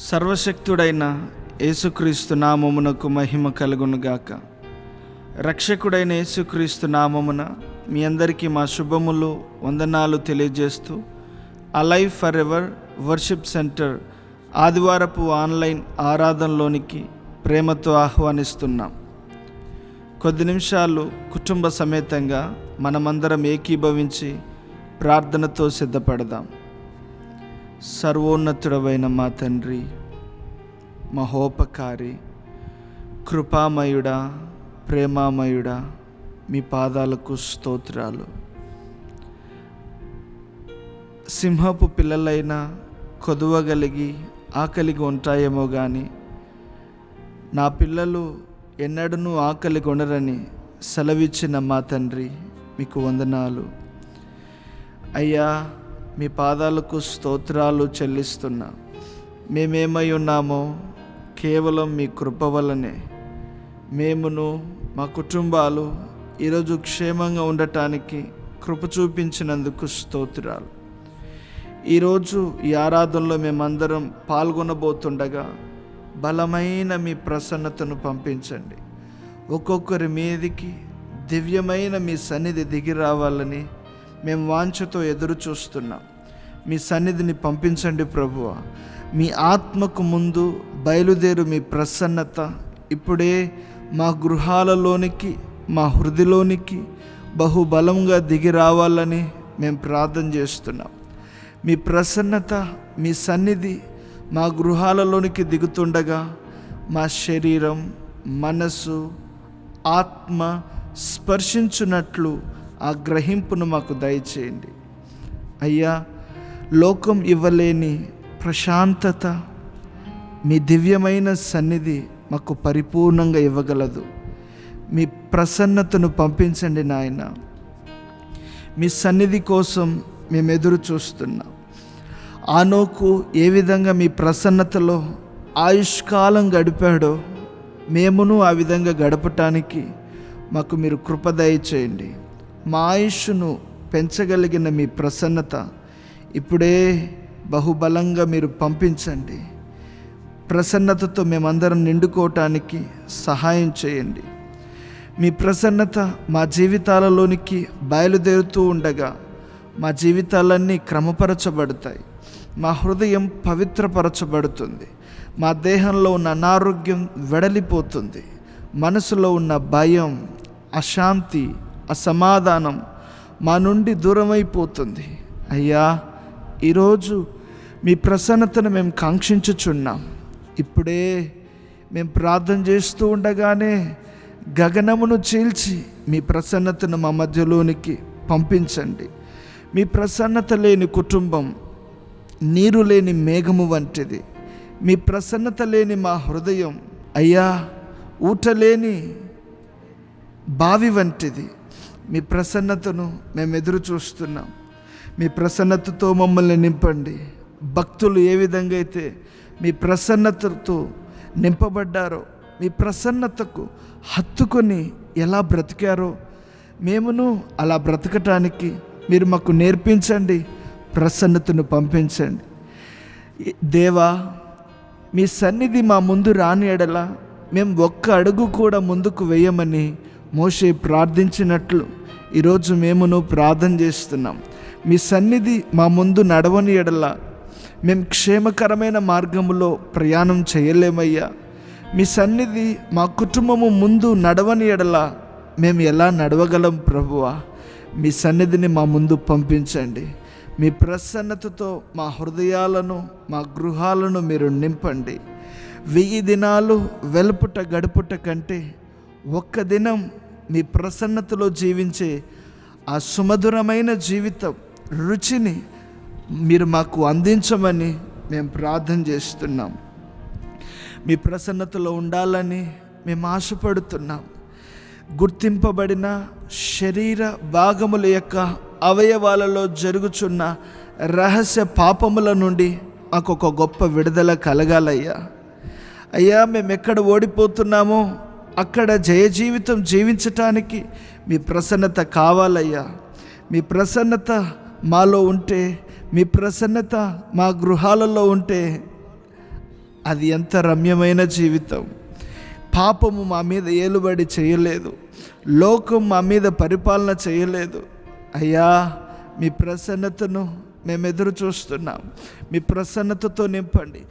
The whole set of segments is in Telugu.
సర్వశక్తుడైన యేసుక్రీస్తు నామమునకు మహిమ కలుగునుగాక. రక్షకుడైన యేసుక్రీస్తు నామమున మీ అందరికీ మా శుభములు, వందనాలు తెలియజేస్తూ alive for ever worship centre ఆదివారపు ఆన్లైన్ ఆరాధనలోనికి ప్రేమతో ఆహ్వానిస్తున్నాం. కొద్ది నిమిషాలు కుటుంబ సమేతంగా మనమందరం ఏకీభవించి ప్రార్థనతో సిద్ధపడదాం. సర్వోన్నతుడవైన మా తండ్రి, మహోపకారి, కృపామయుడా, ప్రేమామయుడా, మీ పాదాలకు స్తోత్రాలు. సింహపు పిల్లలైన కొదువగలిగి ఆకలిగా ఉంటాయేమో కానీ నా పిల్లలు ఎన్నడూ ఆకలి కొనరని సెలవిచ్చిన మా తండ్రి, మీకు వందనాలు అయ్యా. మీ పాదాలకు స్తోత్రాలు చెల్లిస్తున్నా. మేమేమై ఉన్నామో కేవలం మీ కృప వలనే. మేమును మా కుటుంబాలు ఈరోజు క్షేమంగా ఉండటానికి కృప చూపించినందుకు స్తోత్రాలు. ఈరోజు ఈ ఆరాధనలో మేమందరం పాల్గొనబోతుండగా బలమైన మీ ప్రసన్నతను పంపించండి. ఒక్కొక్కరి మీదికి దివ్యమైన మీ సన్నిధి దిగి రావాలని మేము వాంఛతో ఎదురు చూస్తున్నాం. మీ సన్నిధిని పంపించండి ప్రభువా. మీ ఆత్మకు ముందు బయలుదేరు మీ ప్రసన్నత ఇప్పుడే మా గృహాలలోనికి, మా హృదయలోనికి బహుబలంగా దిగి రావాలని మేము ప్రార్థన చేస్తున్నాం. మీ ప్రసన్నత, మీ సన్నిధి మా గృహాలలోనికి దిగుతుండగా మా శరీరం, మనసు, ఆత్మ స్పర్శించున్నట్లు ఆ గ్రహింపును మాకు దయచేయండి అయ్యా. లోకం ఇవ్వలేని ప్రశాంతత మీ దివ్యమైన సన్నిధి మాకు పరిపూర్ణంగా ఇవ్వగలదు. మీ ప్రసన్నతను పంపించండి నాయన. మీ సన్నిధి కోసం మేము ఎదురు చూస్తున్నాం. ఆనోకు ఏ విధంగా మీ ప్రసన్నతలో ఆయుష్కాలం గడిపాడో మేమును ఆ విధంగా గడపటానికి మాకు మీరు కృప దయచేయండి. మా ఆయుష్ను పెంచగలిగిన మీ ప్రసన్నత ఇప్పుడే బహుబలంగా మీరు పంపించండి. ప్రసన్నతతో మేమందరం నిండుకోవటానికి సహాయం చేయండి. మీ ప్రసన్నత మా జీవితాలలోనికి బయలుదేరుతూ ఉండగా మా జీవితాలన్నీ క్రమపరచబడతాయి. మా హృదయం పవిత్రపరచబడుతుంది. మా దేహంలో ఉన్న అనారోగ్యం వెడలిపోతుంది. మనసులో ఉన్న భయం, అశాంతి, అసమాధానం మా నుండి దూరమైపోతుంది అయ్యా. ఈరోజు మీ ప్రసన్నతను మేము కాంక్షించుచున్నాం. ఇప్పుడే మేము ప్రార్థన చేస్తూ ఉండగానే గగనమును చీల్చి మీ ప్రసన్నతను మా మధ్యలోనికి పంపించండి. మీ ప్రసన్నత లేని కుటుంబం నీరు లేని మేఘము వంటిది. మీ ప్రసన్నత లేని మా హృదయం అయ్యా ఊట లేని బావి వంటిది. మీ ప్రసన్నతను మేము ఎదురు చూస్తున్నాం. మీ ప్రసన్నతతో మమ్మల్ని నింపండి. భక్తులు ఏ విధంగా అయితే మీ ప్రసన్నతతో నింపబడ్డారో, మీ ప్రసన్నతకు హత్తుకొని ఎలా బ్రతికారో మేమును అలా బ్రతకటానికి మీరు మాకు నేర్పించండి. ప్రసన్నతను పంపించండి దేవా. మీ సన్నిధి మా ముందు రాని ఎడల మేము ఒక్క అడుగు కూడా ముందుకు వేయమని మోషే ప్రార్థించినట్లు ఈరోజు మేమును ప్రార్థన చేస్తున్నాం. మీ సన్నిధి మా ముందు నడవని ఎడల మేము క్షేమకరమైన మార్గములో ప్రయాణం చేయలేమయ్యా. మీ సన్నిధి మా కుటుంబము ముందు నడవని ఎడల మేము ఎలా నడవగలం ప్రభువా? మీ సన్నిధిని మా ముందు పంపించండి. మీ ప్రసన్నతతో మా హృదయాలను, మా గృహాలను మీరు నింపండి. 1000 దినాలు వెలుపుట గడుపుట కంటే ఒక్క దినం మీ ప్రసన్నతలో జీవించే ఆ సుమధురమైన జీవితం రుచిని మీరు మాకు అందించమని మేము ప్రార్థన చేస్తున్నాం. మీ ప్రసన్నతలో ఉండాలని మేము ఆశపడుతున్నాం. గుర్తింపబడిన శరీర భాగముల యొక్క అవయవాలలో జరుగుచున్న రహస్య పాపముల నుండి మాకు ఒక గొప్ప విడుదల కలగాలయ్యా. అయ్యా, మేము ఎక్కడ ఓడిపోతున్నామో అక్కడ జయ జీవితం జీవించటానికి మీ ప్రసన్నత కావాలయ్యా. మీ ప్రసన్నత మాలో ఉంటే, మీ ప్రసన్నత మా గృహాలలో ఉంటే అది ఎంత రమ్యమైన జీవితం. పాపము మా మీద ఏలుబడి చేయలేదు, లోకం మా మీద పరిపాలన చేయలేదు. అయ్యా, మీ ప్రసన్నతను మేము ఎదురు చూస్తున్నాం. మీ ప్రసన్నతతో నింపండి.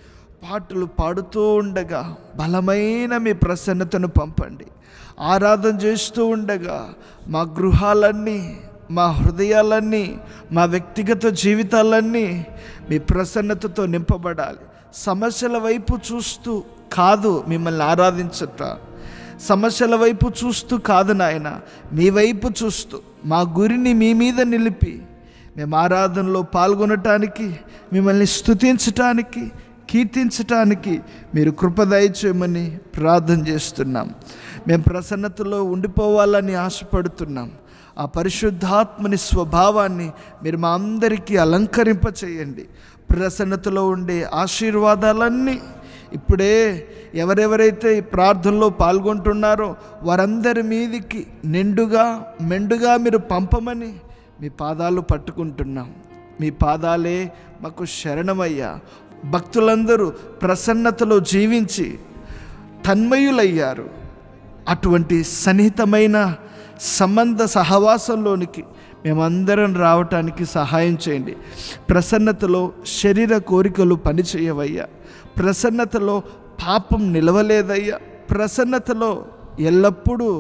పాటలు పాడుతూ ఉండగా బలమైన మీ ప్రసన్నతను పంపండి. ఆరాధన చేస్తూ ఉండగా మా గృహాలన్నీ, మా హృదయాలన్నీ, మా వ్యక్తిగత జీవితాలన్నీ మీ ప్రసన్నతతో నింపబడాలి. సమస్యల వైపు చూస్తూ కాదు మిమ్మల్ని ఆరాధించట, సమస్యల వైపు చూస్తూ కాదు నాయన, మీ వైపు చూస్తూ మా గురిని మీ మీద నిలిపి మేము ఆరాధనలో పాల్గొనటానికి, మిమ్మల్ని స్తుతించటానికి, కీర్తించటానికి మీరు కృప దయచేయమని ప్రార్థన చేస్తున్నాం. మేము ప్రసన్నతలో ఉండిపోవాలని ఆశపడుతున్నాం. ఆ పరిశుద్ధాత్మని స్వభావాన్ని మీరు మా అందరికీ అలంకరింపచేయండి. ప్రసన్నతలో ఉండే ఆశీర్వాదాలన్నీ ఇప్పుడే ఎవరెవరైతే ఈ ప్రార్థనలో పాల్గొంటున్నారో వారందరి మీదికి నిండుగా మెండుగా మీరు పంపమని మీ పాదాలు పట్టుకుంటున్నాం. మీ పాదాలే మాకు శరణమయ్యా. భక్తులందరూ ప్రసన్నతలో జీవించి తన్మయులయ్యారు. అటువంటి సన్నిహితమైన సంబంధ సహవాసంలోనికి మేమందరం రావటానికి సహాయం చేయండి. ప్రసన్నతలో శరీర కోరికలు పనిచేయవయ్యా. ప్రసన్నతలో పాపం నిలవలేదయ్యా. ప్రసన్నతలో ఎల్లప్పుడూ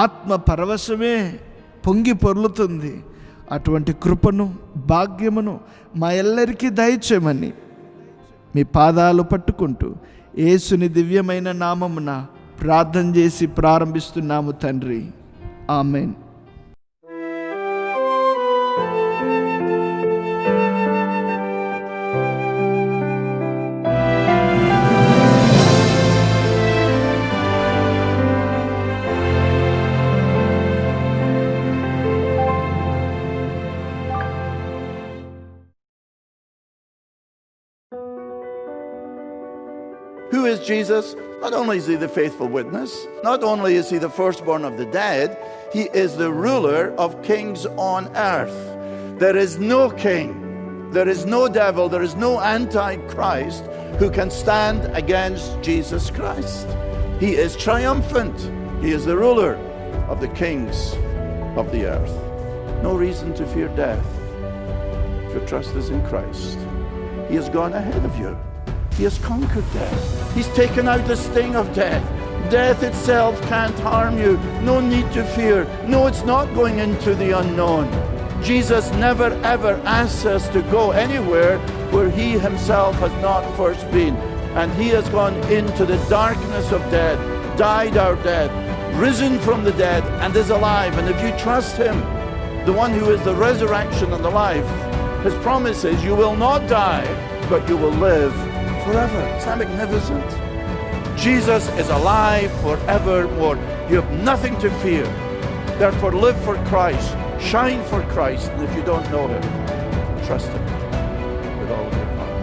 ఆత్మ పరవశమే పొంగి పొర్లుతుంది. అటువంటి కృపను, భాగ్యమును మా ఎల్లరికీ దయచేయమని మీ పాదాలు పట్టుకుంటూ యేసుని దివ్యమైన నామమున ప్రార్థన చేసి ప్రారంభిస్తున్నాము తండ్రి. Amen. Who is Jesus? Not only is he the faithful witness, not only is he the firstborn of the dead, he is the ruler of kings on earth. There is no king, there is no devil, there is no antichrist who can stand against Jesus Christ. He is triumphant. He is the ruler of the kings of the earth. No reason to fear death if your trust is in Christ. He has gone ahead of you. He has conquered death. He's taken out the sting of death. Death itself can't harm you. No need to fear. No, it's not going into the unknown. Jesus never ever asks us to go anywhere where he himself has not first been. And he has gone into the darkness of death, died our death, risen from the dead, and is alive. And if you trust him, the one who is the resurrection and the life, his promise is you will not die, but you will live forever. Is that magnificent? Jesus is alive forevermore. You have nothing to fear. Therefore, live for Christ, shine for Christ, and if you don't know him, trust him with all of your heart.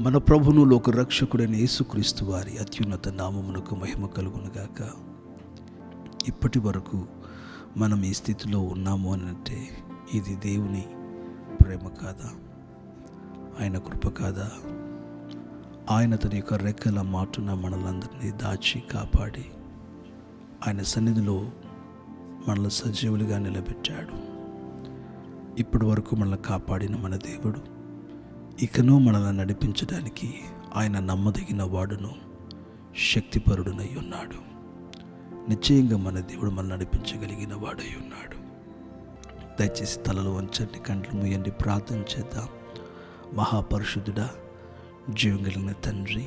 మన ప్రభువును లోక రక్షకుడైన యేసుక్రీస్తు వారి అత్యున్నత నామమునకు మహిమ కలుగునుగాక. ఇప్పటి వరకు మనం ఈ స్థితిలో ఉన్నాము అనంటే ఇది దేవుని ప్రేమ కాదా? ఆయన కృప కాదా? ఆయన తన యొక్క రెక్కల మాటున మనలందరినీ దాచి కాపాడి ఆయన సన్నిధిలో మనల్ని సజీవులుగా నిలబెట్టాడు. ఇప్పటి వరకు మనల్ని కాపాడిన మన దేవుడు ఇకనూ మనల్ని నడిపించడానికి ఆయన నమ్మదగిన వాడును, శక్తిపరుడునై ఉన్నాడు. నిశ్చయంగా మన దేవుడు మనల్ని నడిపించగలిగిన వాడై ఉన్నాడు. దయచేసి తలలు వంచండి, కండ్లు మూయండి, ప్రార్థన చేద్దాం. మహాపరిశుద్ధుడా, జీవం కలిగిన తండ్రి,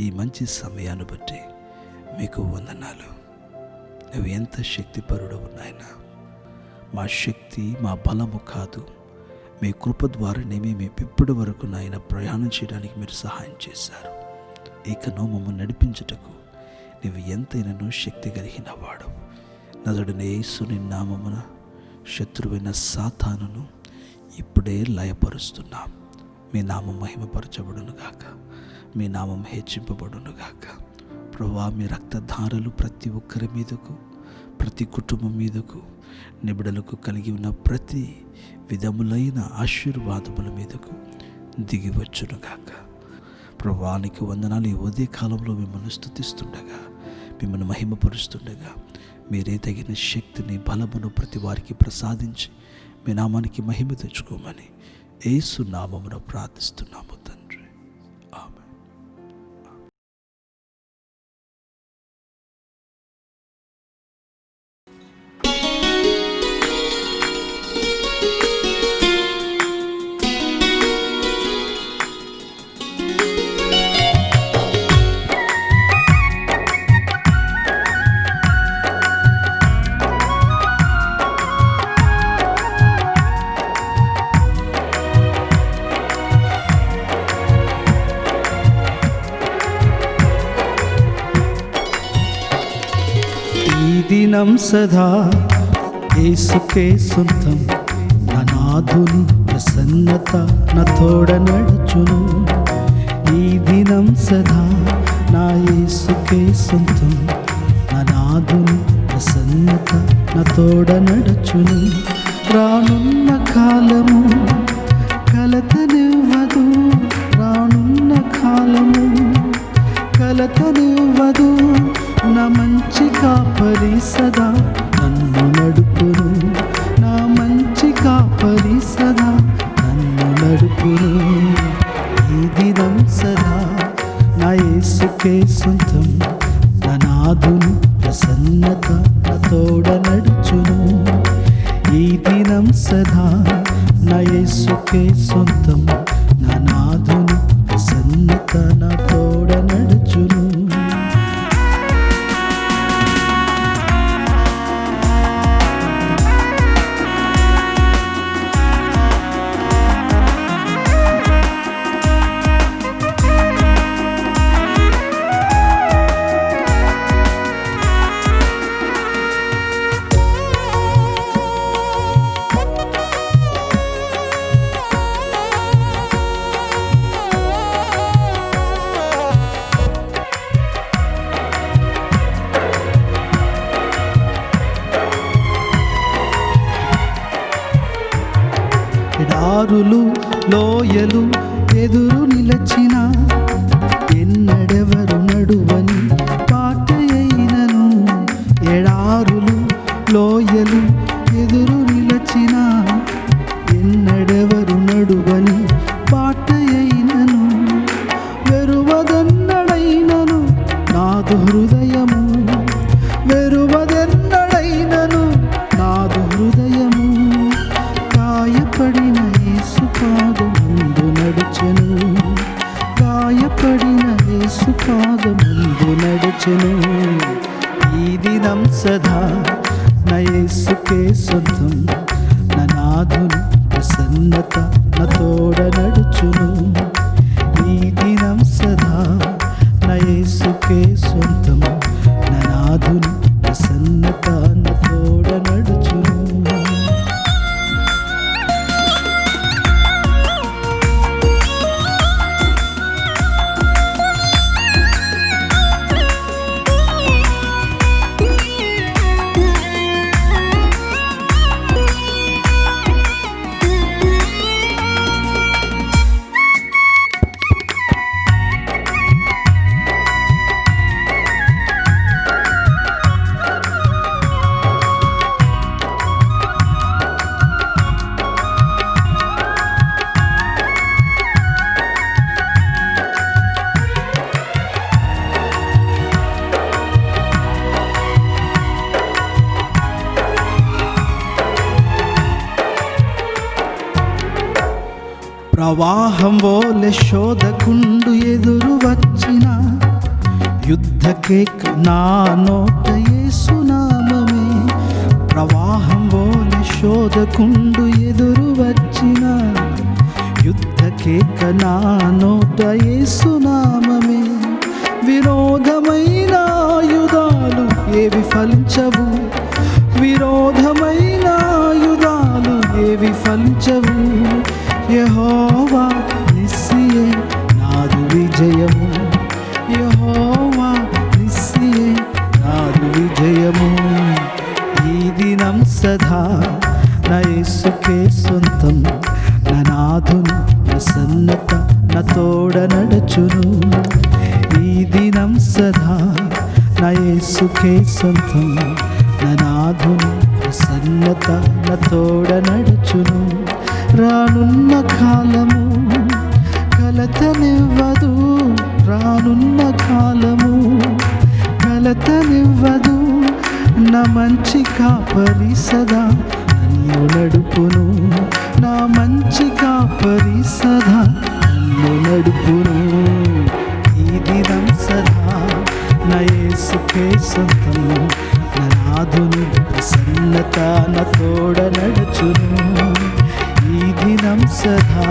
ఈ మంచి సమయాన్ని బట్టి మీకు వందనాలు. నువ్వు ఎంత శక్తిపరుడవు నాయనా. మా శక్తి మా బలము కాదు, మీ కృప ద్వారానే మేము ఇప్పటి వరకు నాయన ప్రయాణం చేయడానికి మీరు సహాయం చేశారు. ఇకను మమ్మల్ని నడిపించుటకు నువ్వు ఎంతైనాను శక్తి కలిగిన వాడు. నజరుడైన యేసుని నామమున శత్రువైన సాతానును ఇప్పుడే లయపరుస్తున్నాం. మీ నామం మహిమపరచబడును గాక, మీ నామం హెచ్చింపబడును గాక. ప్రభువా, మీ రక్తధారలు ప్రతి ఒక్కరి మీదకు, ప్రతి కుటుంబం మీదకు, నిబిడలకు కలిగి ఉన్న ప్రతి విధములైన ఆశీర్వాదముల మీదకు దిగివచ్చును గాక. ప్రభువానికి వందనాలు. ఈ ఉదయ కాలంలో మిమ్మల్ని స్తుతిస్తుండగా, మిమ్మల్ని మహిమపరుస్తుండగా మీరే తగిన శక్తిని, బలమును ప్రతి వారికి ప్రసాదించి మీ నామానికి మహిమ తెచ్చుకోమని యేసు నామమున ప్రార్థిస్తున్నాము తండ్రి. ఆమేన్. దినం సదా యేసుకే సొంతం, నా నాథుని ప్రసన్నత నా తోడ నడుచును. ఈ దినం సదా నా యేసుకే సొంతం, నా నాథుని ప్రసన్నత నా తోడ నడుచును. రానున్న కాలము కలతనివ్వదు, రానున్న కాలము కలతనివ్వదు. నా మంచి కాపరి సదా నన్ను నడుపును, నా మంచి కాపరి సదా నన్ను నడుపును. ఈ దినం సదా నా యేసుకే సొంతం, నా నాథుని ప్రసన్నత నా తోడ నడుచును. ఈ దినం సదా నా యేసుకే సొంతం, నా నాథుని ప్రసన్నత నా తోడ నడుచును. ఎడారులు లోయలు ఎదురు నిలచిన, ఎన్నడెవరు నడువని పాట అయినను. ఎడారులు లోయలు ఎదురు నిలచిన, ఎన్నడెవరు నడువని పాట అయినను. వెరువదెన్నడైనను నాదు హృదయము, వెరువదెన్నడైనను నాదు హృదయము. గాయపడిన యేసు పాదమందు నడుచెను, గాయపడిన యేసు పాదమందు నడుచెను. ఈ దినం సదా నా యేసుకే సొంతం, నా నాథుని ప్రసన్నత నా తోడ నడుచును. ఈ దినం సదా నా యేసుకే సొంతం, నా నాథుని ప్రసన్నత నా తోడ నడుచును. ప్రవాహం వోలె శోధకుండు ఎదురు వచ్చిన యుద్ధకేక నా నోట యేసునామమే. ప్రవాహం వోలె శోధకుండు ఎదురు వచ్చిన యుద్ధకేక నా నోట యేసునామమే. విరోధమైన ఆయుధాలు ఏవి ఫలించవు, విరోధమైన ఆయుధాలు ఏవి ఫలించవు. యెహోవా నిస్సియే నాదు విజయము, యెహోవా నిస్సియే నాదు విజయము. ఈ దినం సదా నా యేసుకే సొంతం, నా నాథుని ప్రసన్నత నా తోడ నడుచును. ఈ దినం సదా నా యేసుకే సొంతం, నా నాథుని ప్రసన్నత నా తోడ నడుచును. రానున్న కాలము కలతనివ్వదు, రానున్న కాలము కలతనివ్వదు. నా మంచి కాపరి సదా నన్ను నడుపును, నా మంచి కాపరి సదా నన్ను నడుపును. ఈ దినం సదా నా యేసుకే సొంతం, నా నాథుని ప్రసన్నత నా తోడ నడుచును. ఈ దినం సదా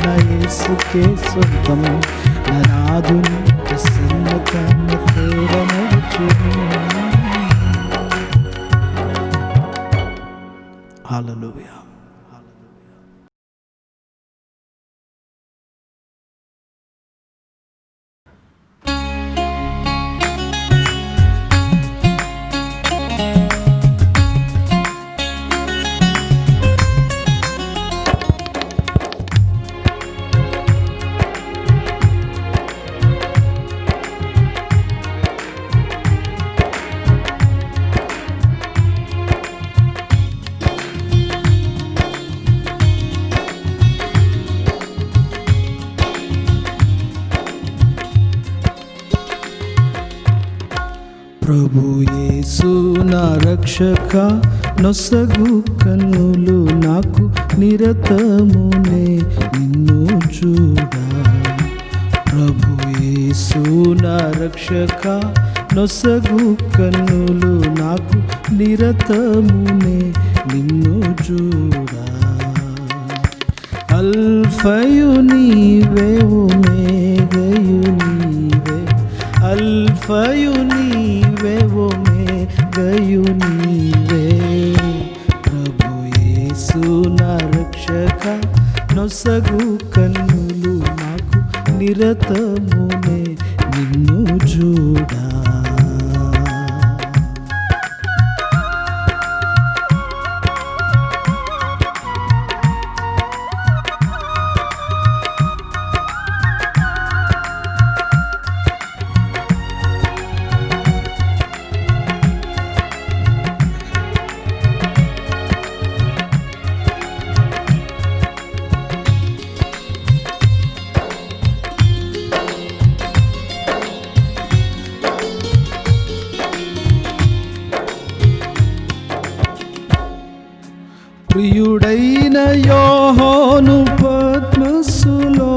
నా యేసుకే సొంతం, నా నాథుని ప్రసన్నత నా తోడ నడుచును. హల్లెలూయా. ప్రభు యేసు నా రక్షక, నొసగు కన్నులు నాకు నిరతమునే నిన్ను చూడా. ప్రభు యేసు నా రక్షక, నొసగు కన్నులు నాకు నిరతమునే నిన్ను చూడా. అల్ఫయు నీవే, ఒమేగయు నీవే, అల్ఫయు నీవే, ఒమేగయు నీవే. ప్రభు యేసు నా రక్షక, నొసగు కన్నులు నాకు నిరతమునే నిన్ను చూడా. ప్రియుడైన యోహాను పద్మస్సులో,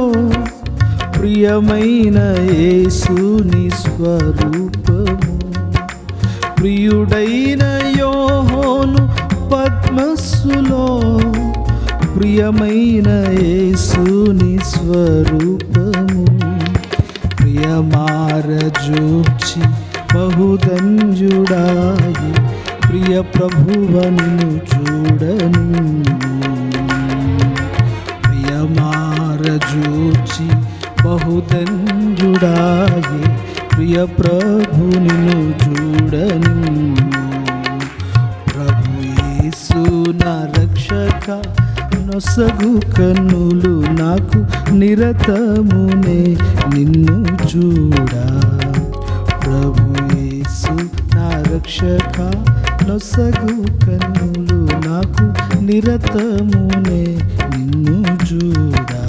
ప్రియమైన యేసుని స్వరూపము. ప్రియుడైన యోహాను పద్మస్సులో, ప్రియమైన యేసుని స్వరూపము. ప్రియమారజూచి బహుదంజుడాయి, ప్రియ ప్రభువను చూడను. ప్రియమారజూచి బహుదంజుడాయి, ప్రియ ప్రభుని చూడను. ప్రభు యేసు నా రక్షక, నొసగు కన్నులు నాకు నిరతమునే నిన్ను చూడా. ప్రభు యేసు నా రక్షక, నొసగు కన్నులు నాకు నిరతమునే నిన్ను చూడా.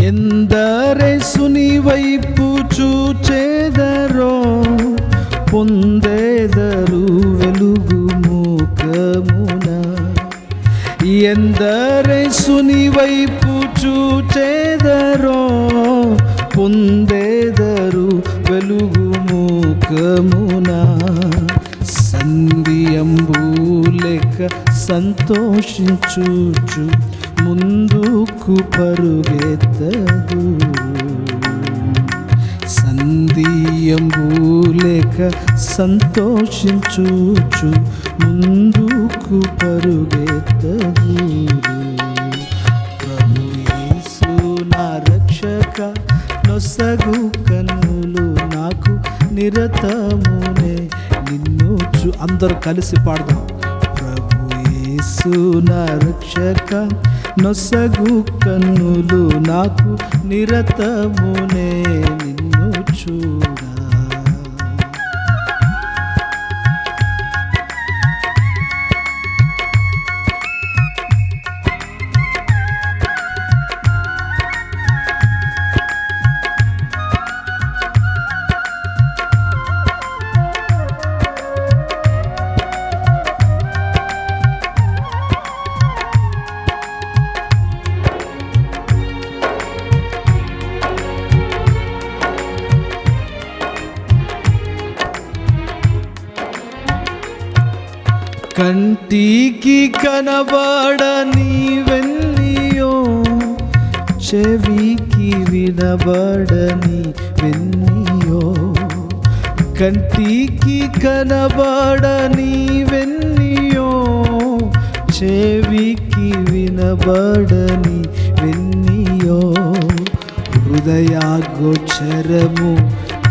ఎందరేసుని వైపు చూచేదరో పొందేదరు వెలుగు ముఖమున. ఎందరేసుని వైపు చూచేదరో పొందేదరు వెలుగు ముఖమున. సంధియంబు లెక్క సంతోషించుచు ముందుకు పరుగెత్తదు. సంధియంబు లెక్క సంతోషించుచు ముందుకు పరుగెత్తదు. ప్రభు యేసు నా రక్షక, నొసగు కన్నులు నాకు నిరతమునే నిన్ను అందరూ కలిసి పాడదాం. ప్రభు యేసు నా రక్షక, నొసగు కన్నులు నాకు నిరతమునే నిన్ను చూడా. కంటికి కనబడనివెన్నియో, చెవికి వినబడనివెన్నియో. కంటికి కనబడనివెన్నియో, చెవికి వినబడనివెన్నియో. హృదయాగోచరము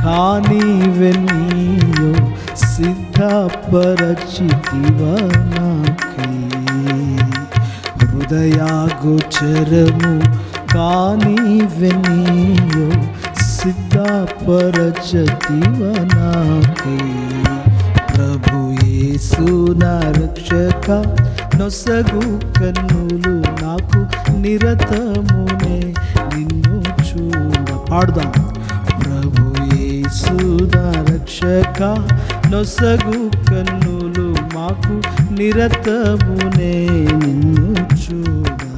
కానివెన్నియో, సిద్ధపరచితివా నాకై. హృదయాగోచరము కానివెన్నియో, సిద్ధపరచితివా నాకై. ప్రభు యేసు నా రక్షక, నొసగు కన్నులు నాకు నిరతమునే నిన్ను చూడ. పాడుదాం. ప్రభు యేసు నా రక్షక, నొసగు కన్నులు మాకు నిరతమునే నిన్ను చూడా.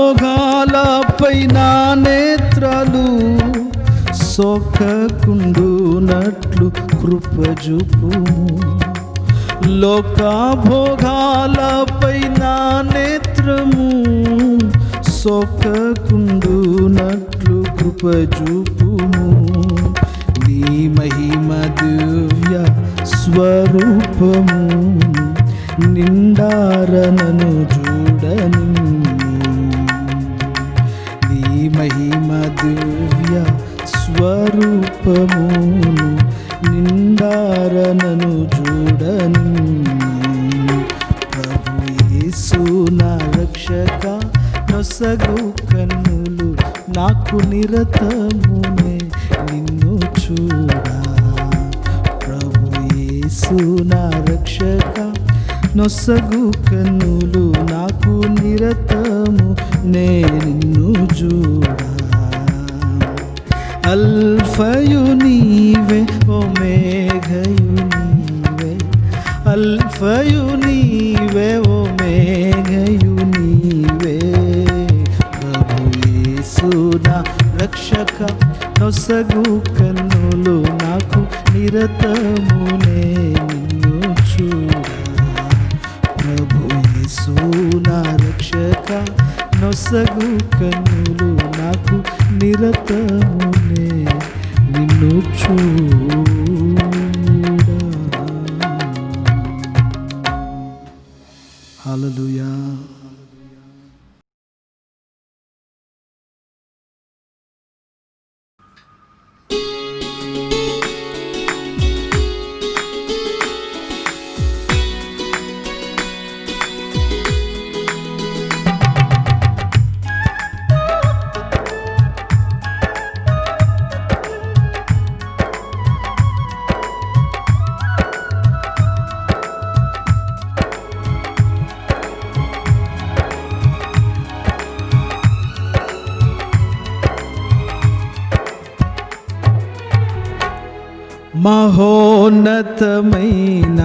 లోకభోగాలపై నా నేత్రాలు సోకకుండునట్లు కృపజూపుము. లోకభోగాలపై నా నేత్రము సోకకుండునట్లు కృపజూపుము. నీ మహిమ దివ్య స్వరూపము నిండారనను చూడని. నీ మహిమ దివ్య స్వరూపమును నిండారనను చూడని. ప్రభు యేసు నా రక్షక, నొసగు కన్నులు నాకు నిరతమునే నిన్ను చూడా. ప్రభు యేసు నా రక్షక, నొసగు కన్నులు నాకు నిరతము నే నిన్ను చూడా. అల్ఫయు నీవే, ఒమేఘయు నీవే. అల్ఫయు నీవే, ఒమేఘయు నీవే. ప్రభు యేసు నా రక్షక, నొసగు కన్నులు నాకు నిరతమునే నిన్ను చూడా. ప్రభు యేసు నా రక్షక, నొసగు కన్నులు నాకు నిరతమునే నిన్ను చూడా. హల్లెలూయా. మహోన్నతమైన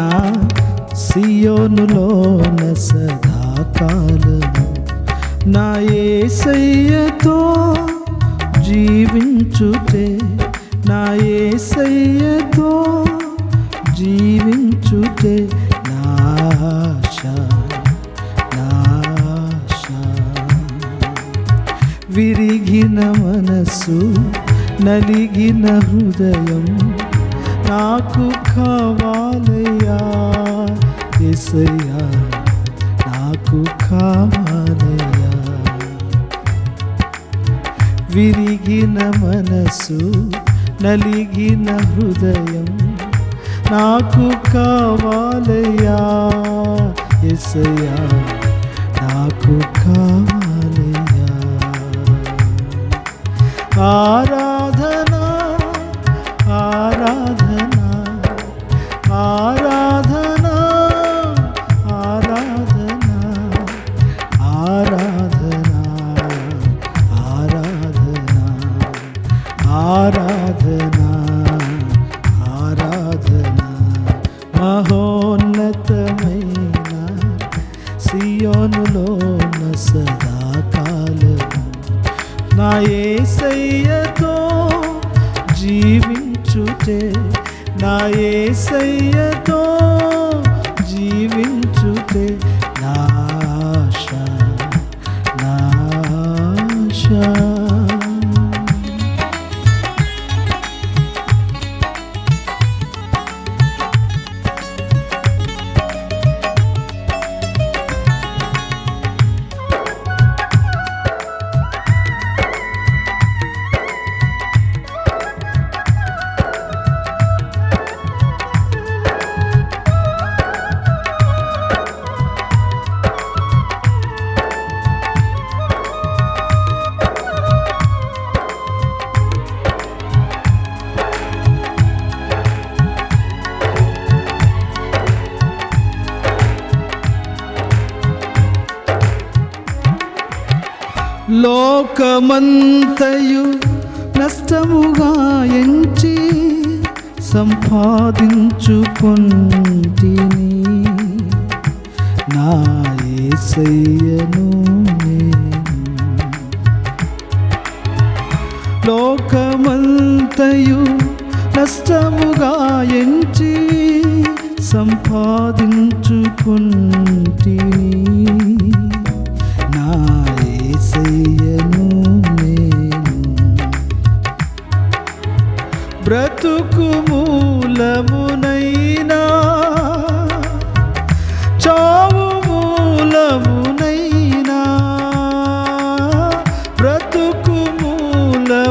సియోనులోన సదాకాలము నా యేసయ్యతో జీవించుటే, నా యేసయ్యతో జీవించుటే నా ఆశ, నా ఆశ. విరిగిన మనసు, నలిగిన హృదయం నాకు కావాలయ్యా యేసయ్యా, నాకు కావాలయ్యా. విరిగిన మనసు, నలిగిన హృదయం నాకు కావాలయ్యా యేసయ్యా, నాకు కావాలయ్యా. ఆరాధనా ఆరాధనా ఆరాధనా ఆరాధనా ఆరాధనా ఆరాధనా ఆరాధనా ఆరాధనా. మహోన్నతమైన సియోనులోన సదాకాలము నా యేసయ్యతో జీవించుటే, నా యేసయ్యతో జీవించుటే నా ఆశ, నా ఆశ. లోకమంతయు నష్టముగా ఎంచి సంపాదించుకొంటిని, నా యేసయ్యను నేను. లోకమంతయు నష్టముగా ఎంచి సంపాదించుకొంటిని, నా యేసయ్యను నేను. బ్రతుకు మూలమునైనా చావు మూలమునైనా, బ్రతుకు మూలమునైనా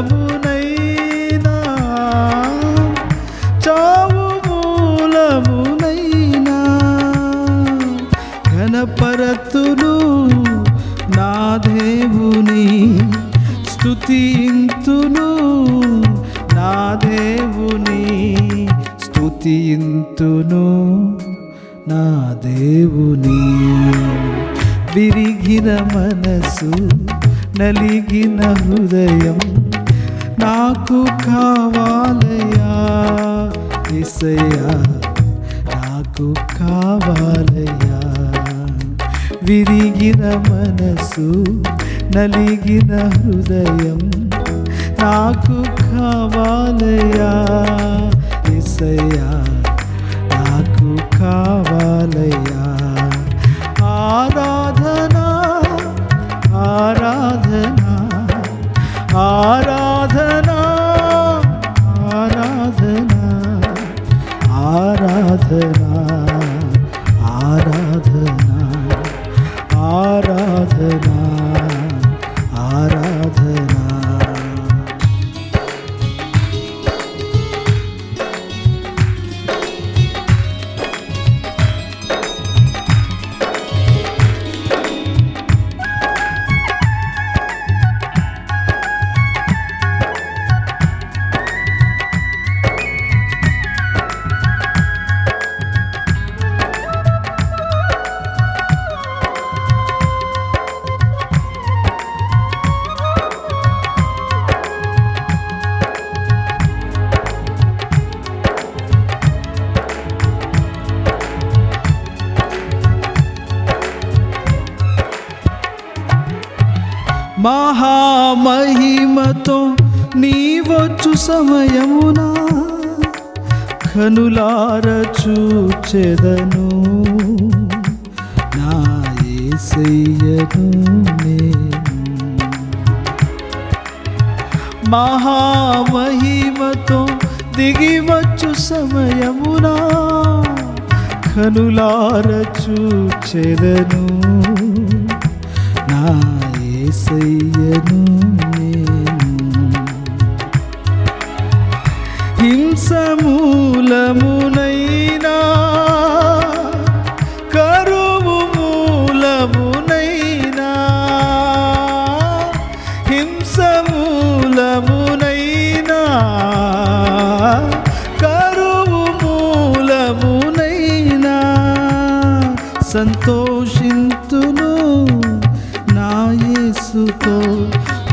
చావు మూలమునైనా, ఘనపరతును నా దేవుని, స్తుతింతును నా దేవుని, స్తుతింతును నా దేవుని. విరిగిన మనసు, నలిగిన హృదయం నాకు కావాలయ్యా యేసయ్యా, నాకు కావాలయ్యా. విరిగిన మనసు, నలిగిన హృదయం నాకు కావాలయ్యా యేసయ్యా, నాకు కావాలయ్యా. ఆరాధనా ఆరాధనా ఆరాధనా ఆరాధనా ఆరాధనా ఆరాధనా మహామహిమతో నీవచ్చు సమయమునా కనులార చూచెదను నా యేసయ్యను నేను. మహామహిమతో దిగివచ్చు సమయమునా కనులార చూచెదను నా యేసయ్యను నేను. హింసమూలమునైనా కరువు మూలమునైనా హింసమూలమునైనా కరువు మూలమునైనా సంతోషింతును నా యేసుతో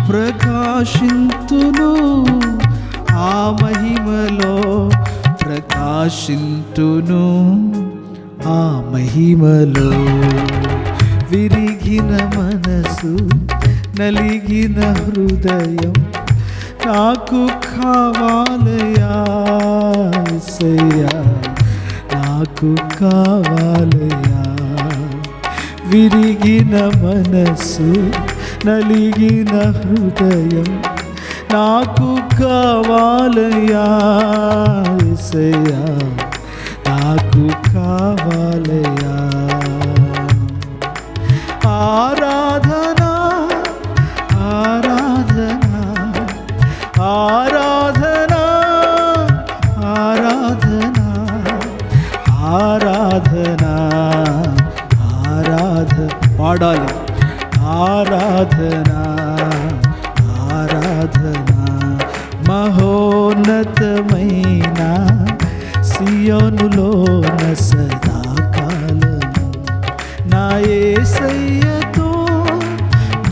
ప్రకాశింతును ఆ మహిమలో ప్రకాశింతును ఆ మహిమలో. విరిగిన మనసు నలిగిన హృదయం నాకు కావాలయా యేసయ్యా నాకు కావాలయా. విరిగిన మనసు నలిగిన హృదయం నాకు కావాలయా యేసయ్యా నాకు కావాలయా. ఆరాధనా ఆరాధనా ఆరాధనా ఆరాధనా ఆరాధనా పాడాలి. ఆరాధనా ఆరాధనా మహోన్నతమైన సియోనులోన సదాకాలము నా యేసయ్యతో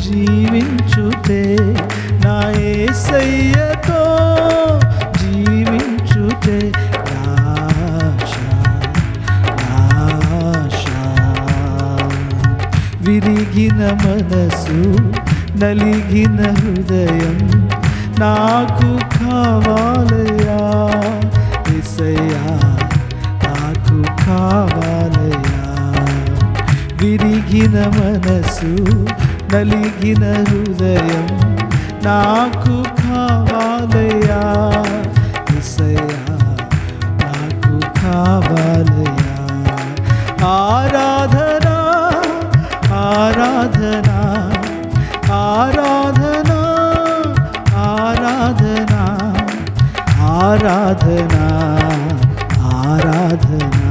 జీవించుటే నా యేసయ్యతో జీవించుటే విరిగిన మనసు నలిగిన హృదయం నాకు కావాలయా యేసయ్యా నాకు కావాలయా. విరిగిన మనసు నలిగిన హృదయం నాకు కావాలయా యేసయ్యా నాకు కావాలయా. ఆరాధనా ఆరాధనా ఆరాధనా ఆరాధనా ఆరాధనా ఆరాధనా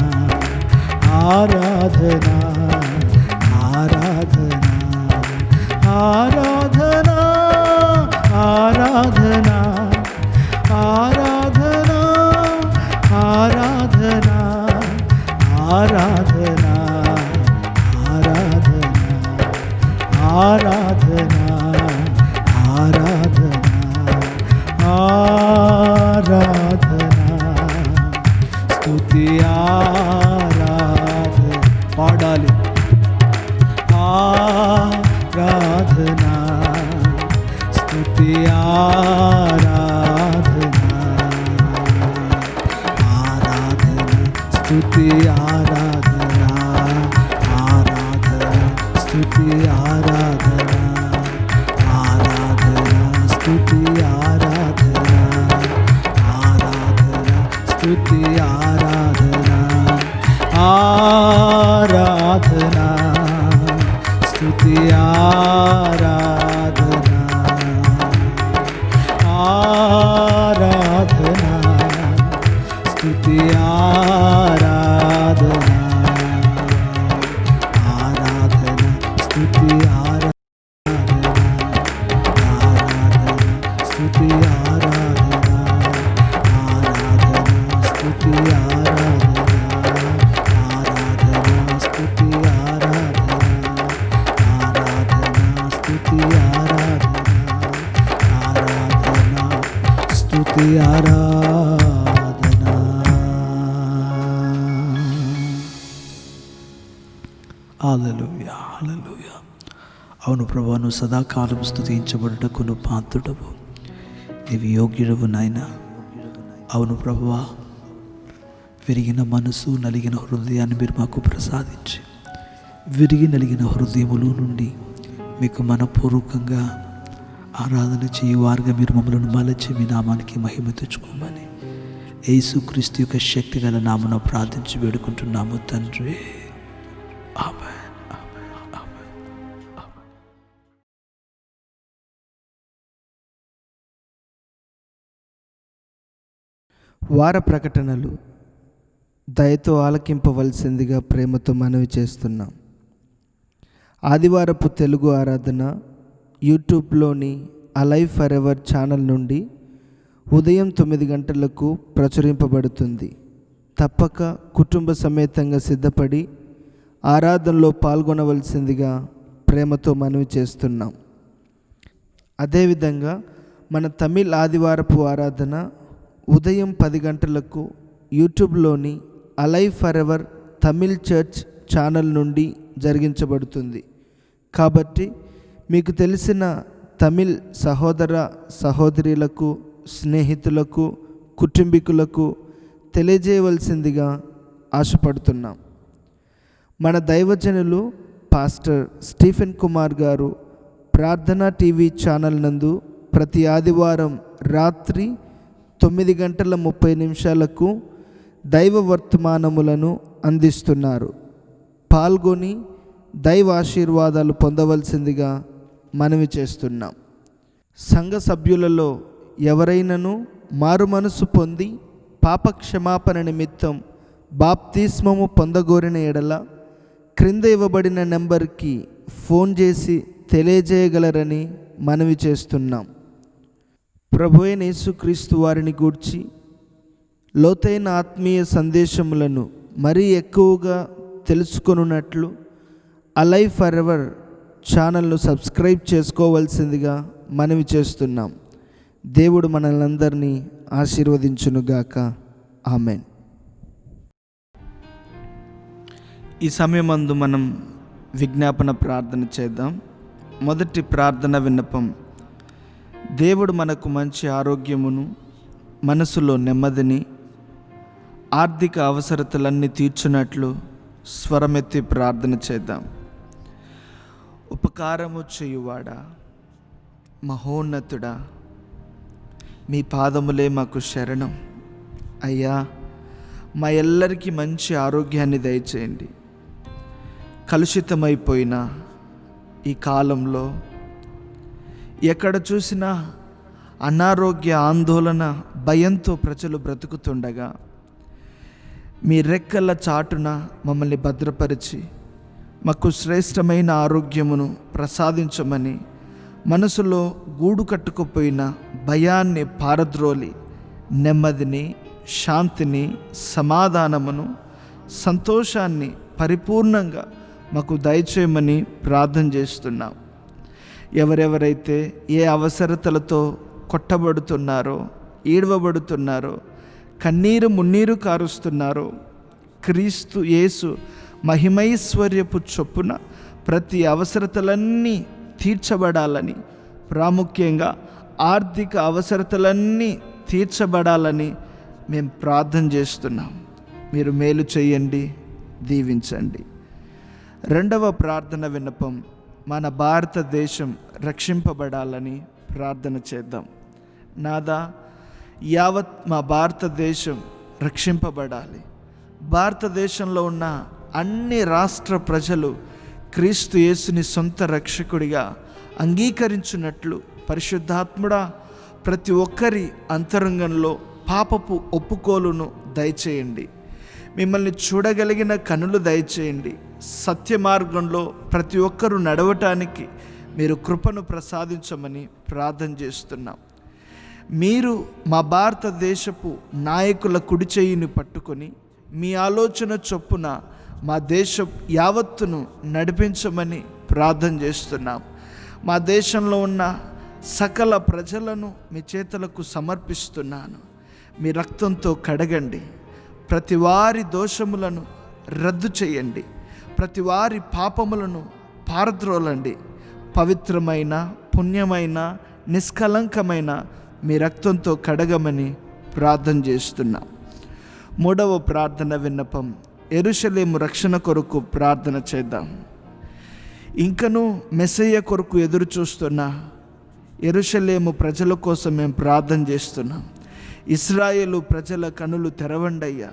ఆరాధనా ఆరాధనా ఆరాధనా ఆరాధనా ఆరాధనా ఆరాధనా ఆరాధనా ఆరాధనా ఆరాధనా ఆరాధనా స్తుతి ఆరాధన పాడాలి. ఆరాధనా స్తుతి ఆరాధనా ఆరాధనా స్తుతి ఆరాధనా ఆరాధనా స్తుతి ఆరాధనా ఆరాధనా స్తుతి ఆరాధనా ఆరాధనా స్తుతి ఆరాధనా ఆరాధనా స్తుతి ఆరాధనా ఆరాధనా స్తుతి ఆరాధనా ఆరాధనా స్తుతి ఆరాధనా స్తుతి ఆరాధనా ఆరాధనా స్తుతి ఆరాధనా ఆరాధనా స్తుతి ఆరాధనా ఆరాధనా స్తుతి ఆరాధనా ఆరాధనా స్తుతి ఆరాధనా. హల్లెలూయా హల్లెలూయా. అవును ప్రభువా, నువ్వు సదాకాలం స్తుతించబడుటకు నువ్వు పాత్రుడవు, నీవు యోగ్యుడవు నాయన. అవును ప్రభువా, విరిగిన మనసు, నలిగిన హృదయాన్ని మీరు మాకు ప్రసాదించి, విరిగి నలిగిన హృదయముల నుండి మీకు మనపూర్వకంగా ఆరాధన చేయువారుగా మీరు మమ్మల్ని మలచి మీ నామానికి మహిమ తెచ్చుకోమని యేసుక్రీస్తు యొక్క శక్తి గల నామమున ప్రార్థించి వేడుకుంటున్నాము తండ్రి. ఆమేన్. వార ప్రకటనలు దయతో ఆలకింపవలసిందిగా ప్రేమతో మనవి చేస్తున్నాం. ఆదివారపు తెలుగు ఆరాధన యూట్యూబ్లోని అలైవ్ ఫర్ ఎవర్ ఛానల్ నుండి ఉదయం 9 గంటలకు ప్రచురింపబడుతుంది. తప్పక కుటుంబ సమేతంగా సిద్ధపడి ఆరాధనలో పాల్గొనవలసిందిగా ప్రేమతో మనవి చేస్తున్నాం. అదేవిధంగా మన తమిళ్ ఆదివారపు ఆరాధన ఉదయం 10 గంటలకు యూట్యూబ్లోని alive for ever Tamil church channel నుండి జరిగించబడుతుంది. కాబట్టి మీకు తెలిసిన తమిళ్ సహోదర సహోదరులకు, స్నేహితులకు, కుటుంబీకులకు తెలియజేయవలసిందిగా ఆశపడుతున్నాం. మన దైవజనులు పాస్టర్ స్టీఫెన్ కుమార్ గారు ప్రార్థనా టీవీ ఛానల్ నందు ప్రతి ఆదివారం రాత్రి 9:30 దైవ వర్తమానములను అందిస్తున్నారు. పాల్గొని దైవ ఆశీర్వాదాలు పొందవలసిందిగా మనవి చేస్తున్నాం. సంఘ సభ్యులలో ఎవరైనను మారు మనసు పొంది పాపక్షమాపణ నిమిత్తం బాప్తిస్మము పొందగోరిన ఎడల క్రింద ఇవ్వబడిన నెంబర్కి ఫోన్ చేసి తెలియజేయగలరని మనవి చేస్తున్నాం. ప్రభువైన యేసుక్రీస్తు వారిని గూర్చి లోతైన ఆత్మీయ సందేశములను మరీ ఎక్కువగా తెలుసుకొనున్నట్లు అలైవ్ ఫర్ ఎవర్ ఛానల్ను సబ్స్క్రైబ్ చేసుకోవాల్సిందిగా మనవి చేస్తున్నాం. దేవుడు మనల్నందరినీ ఆశీర్వదించునుగాక. ఆమెన్. ఈ సమయమందు మనం విజ్ఞాపన ప్రార్థన చేద్దాం. మొదటి ప్రార్థన విన్నపం: దేవుడు మనకు మంచి ఆరోగ్యమును, మనసులో నెమ్మదిని, ఆర్థిక అవసరతలన్నీ తీర్చున్నట్లు స్వరమెత్తి ప్రార్థన చేద్దాం. ఉపకారము చేయువాడా, మహోన్నతుడా, మీ పాదములే మాకు శరణం. అయ్యా, మా ఎల్లరికీ మంచి ఆరోగ్యాన్ని దయచేయండి. కలుషితమైపోయిన ఈ కాలంలో ఎక్కడ చూసినా అనారోగ్య, ఆందోళన, భయంతో ప్రజలు బ్రతుకుతుండగా మీ రెక్కల చాటున మమ్మల్ని భద్రపరిచి మాకు శ్రేష్టమైన ఆరోగ్యమును ప్రసాదించమని మనసులో గూడు కట్టుకుపోయిన భయాన్ని పారద్రోలి నెమ్మదిని, శాంతిని, సమాధానమును, సంతోషాన్ని పరిపూర్ణంగా మాకు దయచేయమని ప్రార్థన చేస్తున్నాం. ఎవరెవరైతే ఏ అవసరతలతో కొట్టబడుతున్నారో, ఈడవబడుతున్నారో, కన్నీరు మున్నీరు కారుస్తున్నారో, క్రీస్తు యేసు మహిమైశ్వర్యపు చొప్పున ప్రతి అవసరతలన్నీ తీర్చబడాలని, ప్రాముఖ్యంగా ఆర్థిక అవసరతలన్నీ తీర్చబడాలని మేము ప్రార్థన చేస్తున్నాం. మీరు మేలు చేయండి, దీవించండి. రెండవ ప్రార్థన విన్నపం: మన భారతదేశం రక్షింపబడాలని ప్రార్థన చేద్దాం. నాదా, యావత్ మా భారతదేశం రక్షింపబడాలి. భారతదేశంలో ఉన్న అన్ని రాష్ట్ర ప్రజలు క్రీస్తు యేసుని సొంత రక్షకుడిగా అంగీకరించినట్లు పరిశుద్ధాత్ముడా ప్రతి ఒక్కరి అంతరంగంలో పాపపు ఒప్పుకోలును దయచేయండి. మిమ్మల్ని చూడగలిగిన కనులు దయచేయండి. సత్య మార్గంలో ప్రతి ఒక్కరూ నడవటానికి మీరు కృపను ప్రసాదించమని ప్రార్థన చేస్తున్నాం. మీరు మా భారతదేశపు నాయకుల కుడి చేయిని పట్టుకొని మీ ఆలోచన చొప్పున మా దేశం యావత్తును నడిపించమని ప్రార్థన చేస్తున్నాం. మా దేశంలో ఉన్న సకల ప్రజలను మీ చేతులకు సమర్పిస్తున్నాను. మీ రక్తంతో కడగండి. ప్రతి వారి దోషములను రద్దు చేయండి. ప్రతి వారి పాపములను పారద్రోలండి. పవిత్రమైన, పుణ్యమైన, నిష్కలంకమైన మీ రక్తంతో కడగమని ప్రార్థన చేస్తున్నా. మూడవ ప్రార్థన విన్నపం, యెరూషలేము రక్షణ కొరకు ప్రార్థన చేద్దాం. ఇంకనూ మెస్సయ్య కొరకు ఎదురు చూస్తున్న యెరూషలేము ప్రజల కోసం మేము ప్రార్థన చేస్తున్నాం. ఇశ్రాయేలు ప్రజల కనులు తెరవండయ్యా.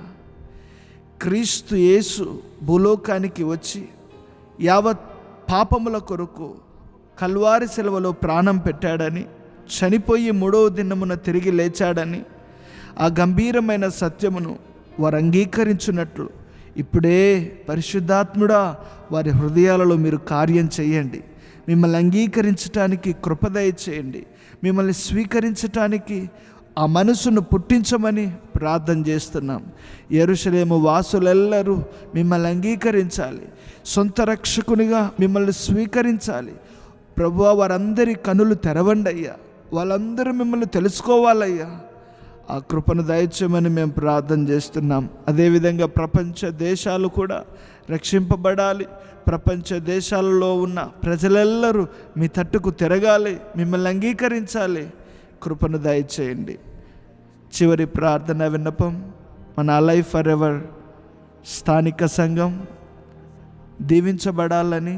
క్రీస్తు యేసు భూలోకానికి వచ్చి యావత్ పాపముల కొరకు కల్వారి శిలువలో ప్రాణం పెట్టాడని, చనిపోయి 3వ దినమున తిరిగి లేచాడని, ఆ గంభీరమైన సత్యమును వారు అంగీకరించినట్లు ఇప్పుడే పరిశుద్ధాత్ముడా వారి హృదయాలలో మీరు కార్యం చేయండి. మిమ్మల్ని అంగీకరించటానికి కృపదయ చేయండి. మిమ్మల్ని స్వీకరించటానికి ఆ మనసును పుట్టించమని ప్రార్థన చేస్తున్నాం. యెరూషలేము వాసులెల్లరూ మిమ్మల్ని అంగీకరించాలి, సొంత రక్షకునిగా మిమ్మల్ని స్వీకరించాలి. ప్రభువా, వారందరి కనులు తెరవండి అయ్యా. వాళ్ళందరూ మిమ్మల్ని తెలుసుకోవాలయ్యా. ఆ కృపను దయచేయమని మేము ప్రార్థన చేస్తున్నాం. అదేవిధంగా ప్రపంచ దేశాలు కూడా రక్షింపబడాలి. ప్రపంచ దేశాలలో ఉన్న ప్రజలెల్లరూ మీ తట్టుకు తిరగాలి, మిమ్మల్ని అంగీకరించాలి. కృపను దయచేయండి. చివరి ప్రార్థన విన్నపం, మన అలైవ్ ఫర్ ఎవర్ స్థానిక సంఘం దీవించబడాలని,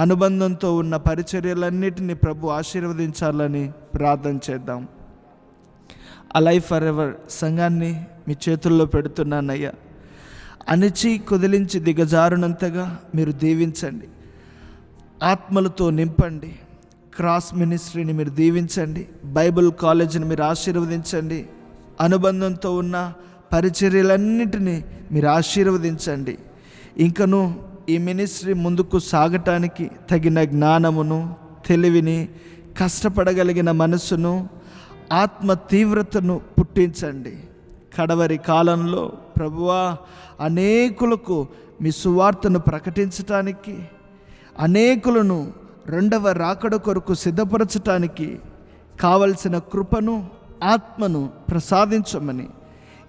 అనుబంధంతో ఉన్న పరిచర్యలన్నిటినీ ప్రభు ఆశీర్వదించాలని ప్రార్థన చేద్దాం. అలైవ్ ఫర్ ఎవర్ సంఘాన్ని మీ చేతుల్లో పెడుతున్నానయ్యా. అణిచి కుదిలించి దిగజారునంతగా మీరు దీవించండి, ఆత్మలతో నింపండి. క్రాస్ మినిస్ట్రీని మీరు దీవించండి, బైబిల్ కాలేజీని మీరు ఆశీర్వదించండి, అనుబంధంతో ఉన్న పరిచర్యలన్నిటినీ మీరు ఆశీర్వదించండి. ఇంకను ఈ మినిస్ట్రీ ముందుకు సాగటానికి తగిన జ్ఞానమును, తెలివిని, కష్టపడగలిగిన మనసును, ఆత్మ తీవ్రతను పుట్టించండి. కడవరి కాలంలో ప్రభువా, అనేకులకు మీ సువార్తను ప్రకటించటానికి, అనేకులను 2వ రాకడ కొరకు సిద్ధపరచటానికి కావలసిన కృపను, ఆత్మను ప్రసాదించమని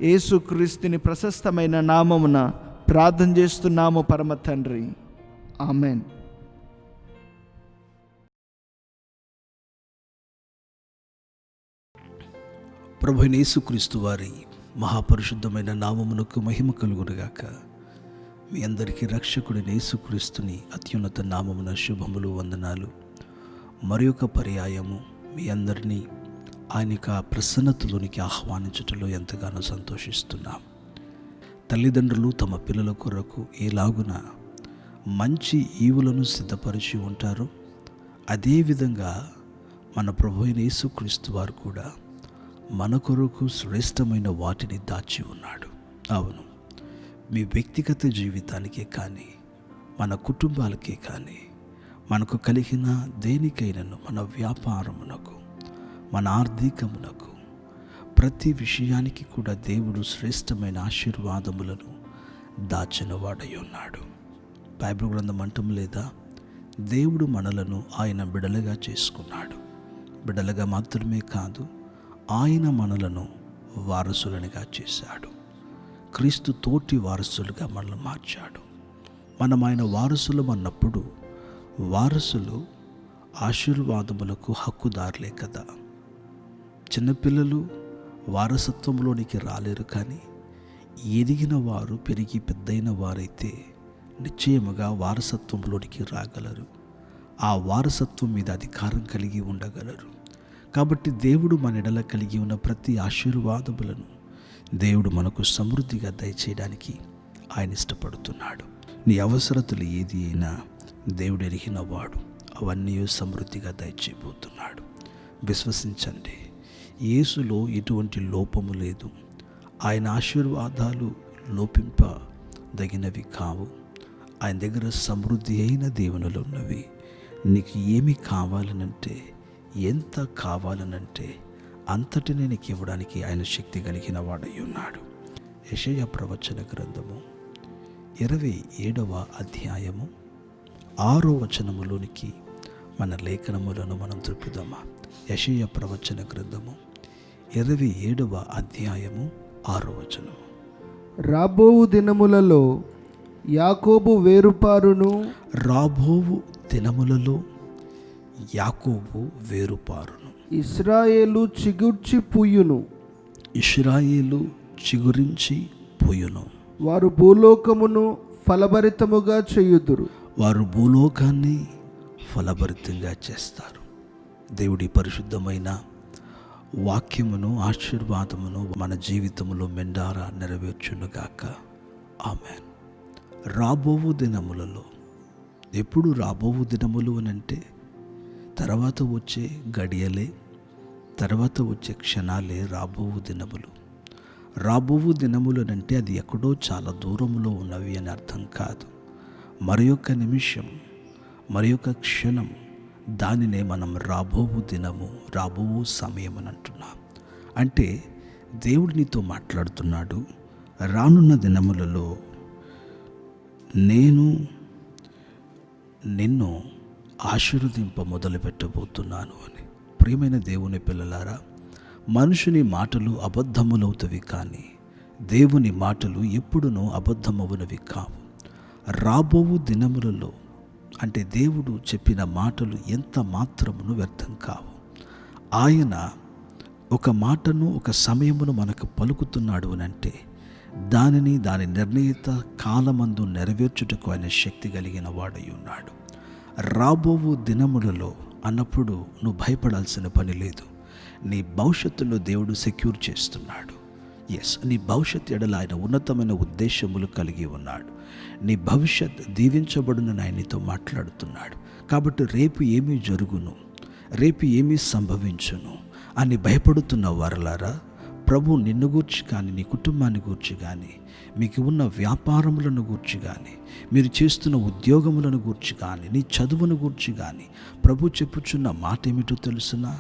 యేసుక్రీస్తుని ప్రశస్తమైన నామమున ప్రార్థన చేస్తున్నాము పరమ తండ్రి. ఆమెన్. ప్రభువైన యేసుక్రీస్తు వారి మహాపరిశుద్ధమైన నామమునకు మహిమ కలుగునుగాక. మీ అందరికీ రక్షకుడైన యేసుక్రీస్తుని అత్యున్నత నామమున శుభములు, వందనాలు. మరి ఒక పర్యాయము మీ అందరినీ ఆయన యొక్క ప్రసన్నతలోనికి ఆహ్వానించటంలో ఎంతగానో సంతోషిస్తున్నాం. తల్లిదండ్రులు తమ పిల్లల కొరకు ఎలాగున మంచి ఈవులను సిద్ధపరిచి ఉంటారో, అదేవిధంగా మన ప్రభువైన యేసుక్రీస్తు వారు కూడా మన కొరకు శ్రేష్టమైన వాటిని దాచి ఉన్నాడు. అవును, మీ వ్యక్తిగత జీవితానికే కానీ, మన కుటుంబాలకే కానీ, మనకు కలిగిన దేనికైనాను, మన వ్యాపారమునకు, మన ఆర్థికమునకు, ప్రతి విషయానికి కూడా దేవుడు శ్రేష్టమైన ఆశీర్వాదములను దాచిన వాడై ఉన్నాడు. బైబిల్ గ్రంథం అంటం లేదా, దేవుడు మనలను ఆయన బిడలుగా చేసుకున్నాడు. బిడలుగా మాత్రమే కాదు, ఆయన మనలను వారసులనిగా చేశాడు. క్రీస్తు తోటి వారసులుగా మనల్ని మార్చాడు. మనం ఆయన వారసులు అన్నప్పుడు, వారసులు ఆశీర్వాదములకు హక్కుదారులే కదా. చిన్నపిల్లలు వారసత్వంలోనికి రాలేరు, కానీ ఎదిగిన వారు, పెరిగి పెద్దయిన వారైతే నిశ్చయముగా వారసత్వంలోనికి రాగలరు. ఆ వారసత్వం మీద అధికారం కలిగి ఉండగలరు. కాబట్టి దేవుడు మన ఎడల కలిగి ఉన్న ప్రతి ఆశీర్వాదములను దేవుడు మనకు సమృద్ధిగా దయచేయడానికి ఆయన ఇష్టపడుతున్నాడు. నీ అవసరతలు ఏది అయినా దేవుడు ఎరిగిన వాడు అవన్నీ సమృద్ధిగా దయచేయబోతున్నాడు. విశ్వసించండి, యేసులో ఎటువంటి లోపము లేదు. ఆయన ఆశీర్వాదాలు లోపింపదగినవి కావు. ఆయన దగ్గర సమృద్ధి అయిన దీవెనలు ఉన్నవి. నీకు ఏమి కావాలనంటే, ఎంత కావాలనంటే అంతటిని నీకు ఇవ్వడానికి ఆయన శక్తి కలిగిన వాడై ఉన్నాడు. యెషయా ప్రవచన గ్రంథము 27వ అధ్యాయము 6వ వచనములోనికి మన లేఖనములను మనం త్రిప్పుదామా. యెషయా ప్రవచన గ్రంథము 27వ అధ్యాయము 6వ వచనము. రాబోవు దినములలో యాకోబు వేరుపారును, రాబోవు దినములలో యాకోబు వేరుపారును. ఇశ్రాయేలు చిగుర్చి పుయ్యును. ఇశ్రాయేలు చిగురించి పోయును. వారు భూలోకమును ఫలభరితముగా చేయుదురు. వారు భూలోకాన్ని ఫలభరితంగా చేస్తారు. దేవుడి పరిశుద్ధమైన వాక్యమును ఆశీర్వాదమును మన జీవితంలో మెండారా నెరవేర్చునుగాక. ఆమేన్. రాబోవు దినములలో, ఎప్పుడు రాబోవు దినములు అని అంటే తర్వాత వచ్చే గడియలే, తర్వాత వచ్చే క్షణాలే రాబోవు దినములు. రాబోవు దినములు అంటే అది ఎక్కడో చాలా దూరంలో ఉన్నవి అని అర్థం కాదు. మరి యొక్క నిమిషం, మరి యొక్క క్షణం, దానినే మనం రాబోవు దినము, రాబోవు సమయం అని అంటున్నాం. అంటే దేవుడు నీతో మాట్లాడుతున్నాడు, రానున్న దినములలో నేను నిన్ను ఆశీర్వదింప మొదలుపెట్టబోతున్నాను అని. ప్రియమైన దేవుని పిల్లలారా, మనుషుని మాటలు అబద్ధములవుతవి, కానీ దేవుని మాటలు ఎప్పుడునూ అబద్ధమవునవి కావు. రాబోవు దినములలో అంటే దేవుడు చెప్పిన మాటలు ఎంత మాత్రమును వ్యర్థం కావు. ఆయన ఒక మాటను, ఒక సమయమును మనకు పలుకుతున్నాడు అని అంటే దాని నిర్ణీత కాలమందు నెరవేర్చుటకు ఆయన శక్తి కలిగిన వాడై ఉన్నాడు. రాబోవు దినములలో అన్నప్పుడు నువ్వు భయపడాల్సిన పని లేదు. నీ భవిష్యత్తును దేవుడు సెక్యూర్ చేస్తున్నాడు. నీ భవిష్యత్ ఎడల ఆయన ఉన్నతమైన ఉద్దేశములు కలిగి ఉన్నాడు. నీ భవిష్యత్ దీవించబడునని ఆయన నీతో మాట్లాడుతున్నాడు. కాబట్టి రేపు ఏమీ జరుగును, రేపు ఏమీ సంభవించును అని భయపడుతున్న వారలారా, ప్రభు నిన్ను గూర్చి కానీ, నీ కుటుంబాన్ని గూర్చి కానీ, మీకు ఉన్న వ్యాపారములను గూర్చి కానీ, మీరు చేస్తున్న ఉద్యోగములను గూర్చి కానీ, నీ చదువును గూర్చి కానీ ప్రభు చెప్పుచున్న మాట ఏమిటో తెలుసునా?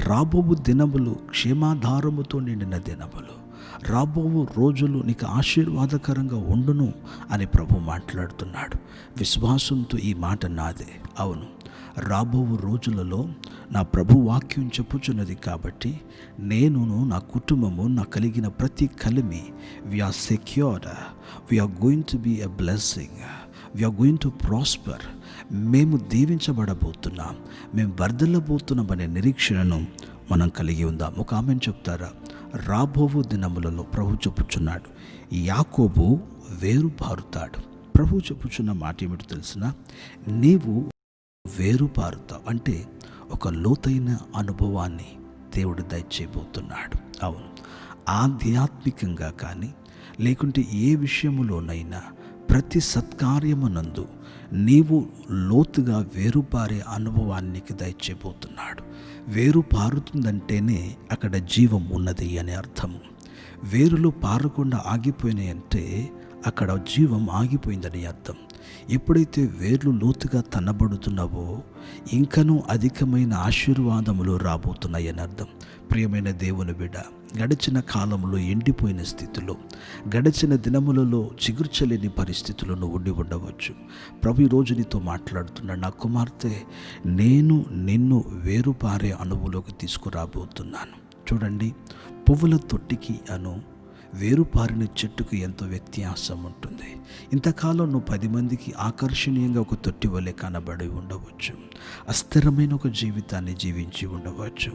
రాబోవు దినములు క్షేమాధారముతో నిండిన దినములు, రాబోవు రోజులు నీకు ఆశీర్వాదకరంగా ఉండును అని ప్రభు మాట్లాడుతున్నాడు. విశ్వాసంతో ఈ మాట నాదే. అవును, రాబోవు రోజులలో నా ప్రభు వాక్యం చెప్పుచున్నది కాబట్టి నేనును, నా కుటుంబము, నా కలిగిన ప్రతి కలిమి, we are secured, we are going to be a blessing, we are going to prosper. మేము దీవించబడబోతున్నాం, మేము వర్ధిల్లబోతున్నాం అనే నిరీక్షణను మనం కలిగి ఉందాం. ఒక ఆమెను చెప్తారా? రాబోవు దినములలో ప్రభు చెప్పుచున్నాడు, యాకోబు వేరు పారుతాడు. ప్రభు చెప్పుచున్న మాట ఏమిటో తెలిసిన? నీవు వేరు పారుతావు అంటే ఒక లోతైన అనుభవాన్ని దేవుడు దయచేయబోతున్నాడు. అవును, ఆధ్యాత్మికంగా కానీ లేకుంటే ఏ విషయములోనైనా ప్రతి సత్కార్యమునందు నీవు లోతుగా వేరుపారే అనుభవానికి దయచేయబోతున్నాడు. వేరు పారుతుందంటేనే అక్కడ జీవం ఉన్నది అని అర్థము. వేరులు పారకుండా ఆగిపోయినాయంటే అక్కడ జీవం ఆగిపోయిందని అర్థం. ఎప్పుడైతే వేర్లు లోతుగా తన్నబడుతున్నావో ఇంకనూ అధికమైన ఆశీర్వాదములు రాబోతున్నాయని అర్థం. ప్రియమైన దేవుని బిడ్డ, గడిచిన కాలంలో ఎండిపోయిన స్థితిలో, గడిచిన దినములలో చిగుర్చలేని పరిస్థితుల్లో నువ్వు ఉండి ఉండవచ్చు. ప్రభు ఈరోజు నీతో మాట్లాడుతున్నాడు, నా కుమార్తె, నేను నిన్ను వేరుపారే అనుభవంలోకి తీసుకురాబోతున్నాను. చూడండి, పువ్వుల తొట్టికి వేరుపారిన చెట్టుకు ఎంతో వ్యత్యాసం ఉంటుంది. ఇంతకాలం నువ్వు 10 మందికి ఆకర్షణీయంగా ఒక తొట్టి వలె కనబడి ఉండవచ్చు. అస్థిరమైన ఒక జీవితాన్ని జీవించి ఉండవచ్చు.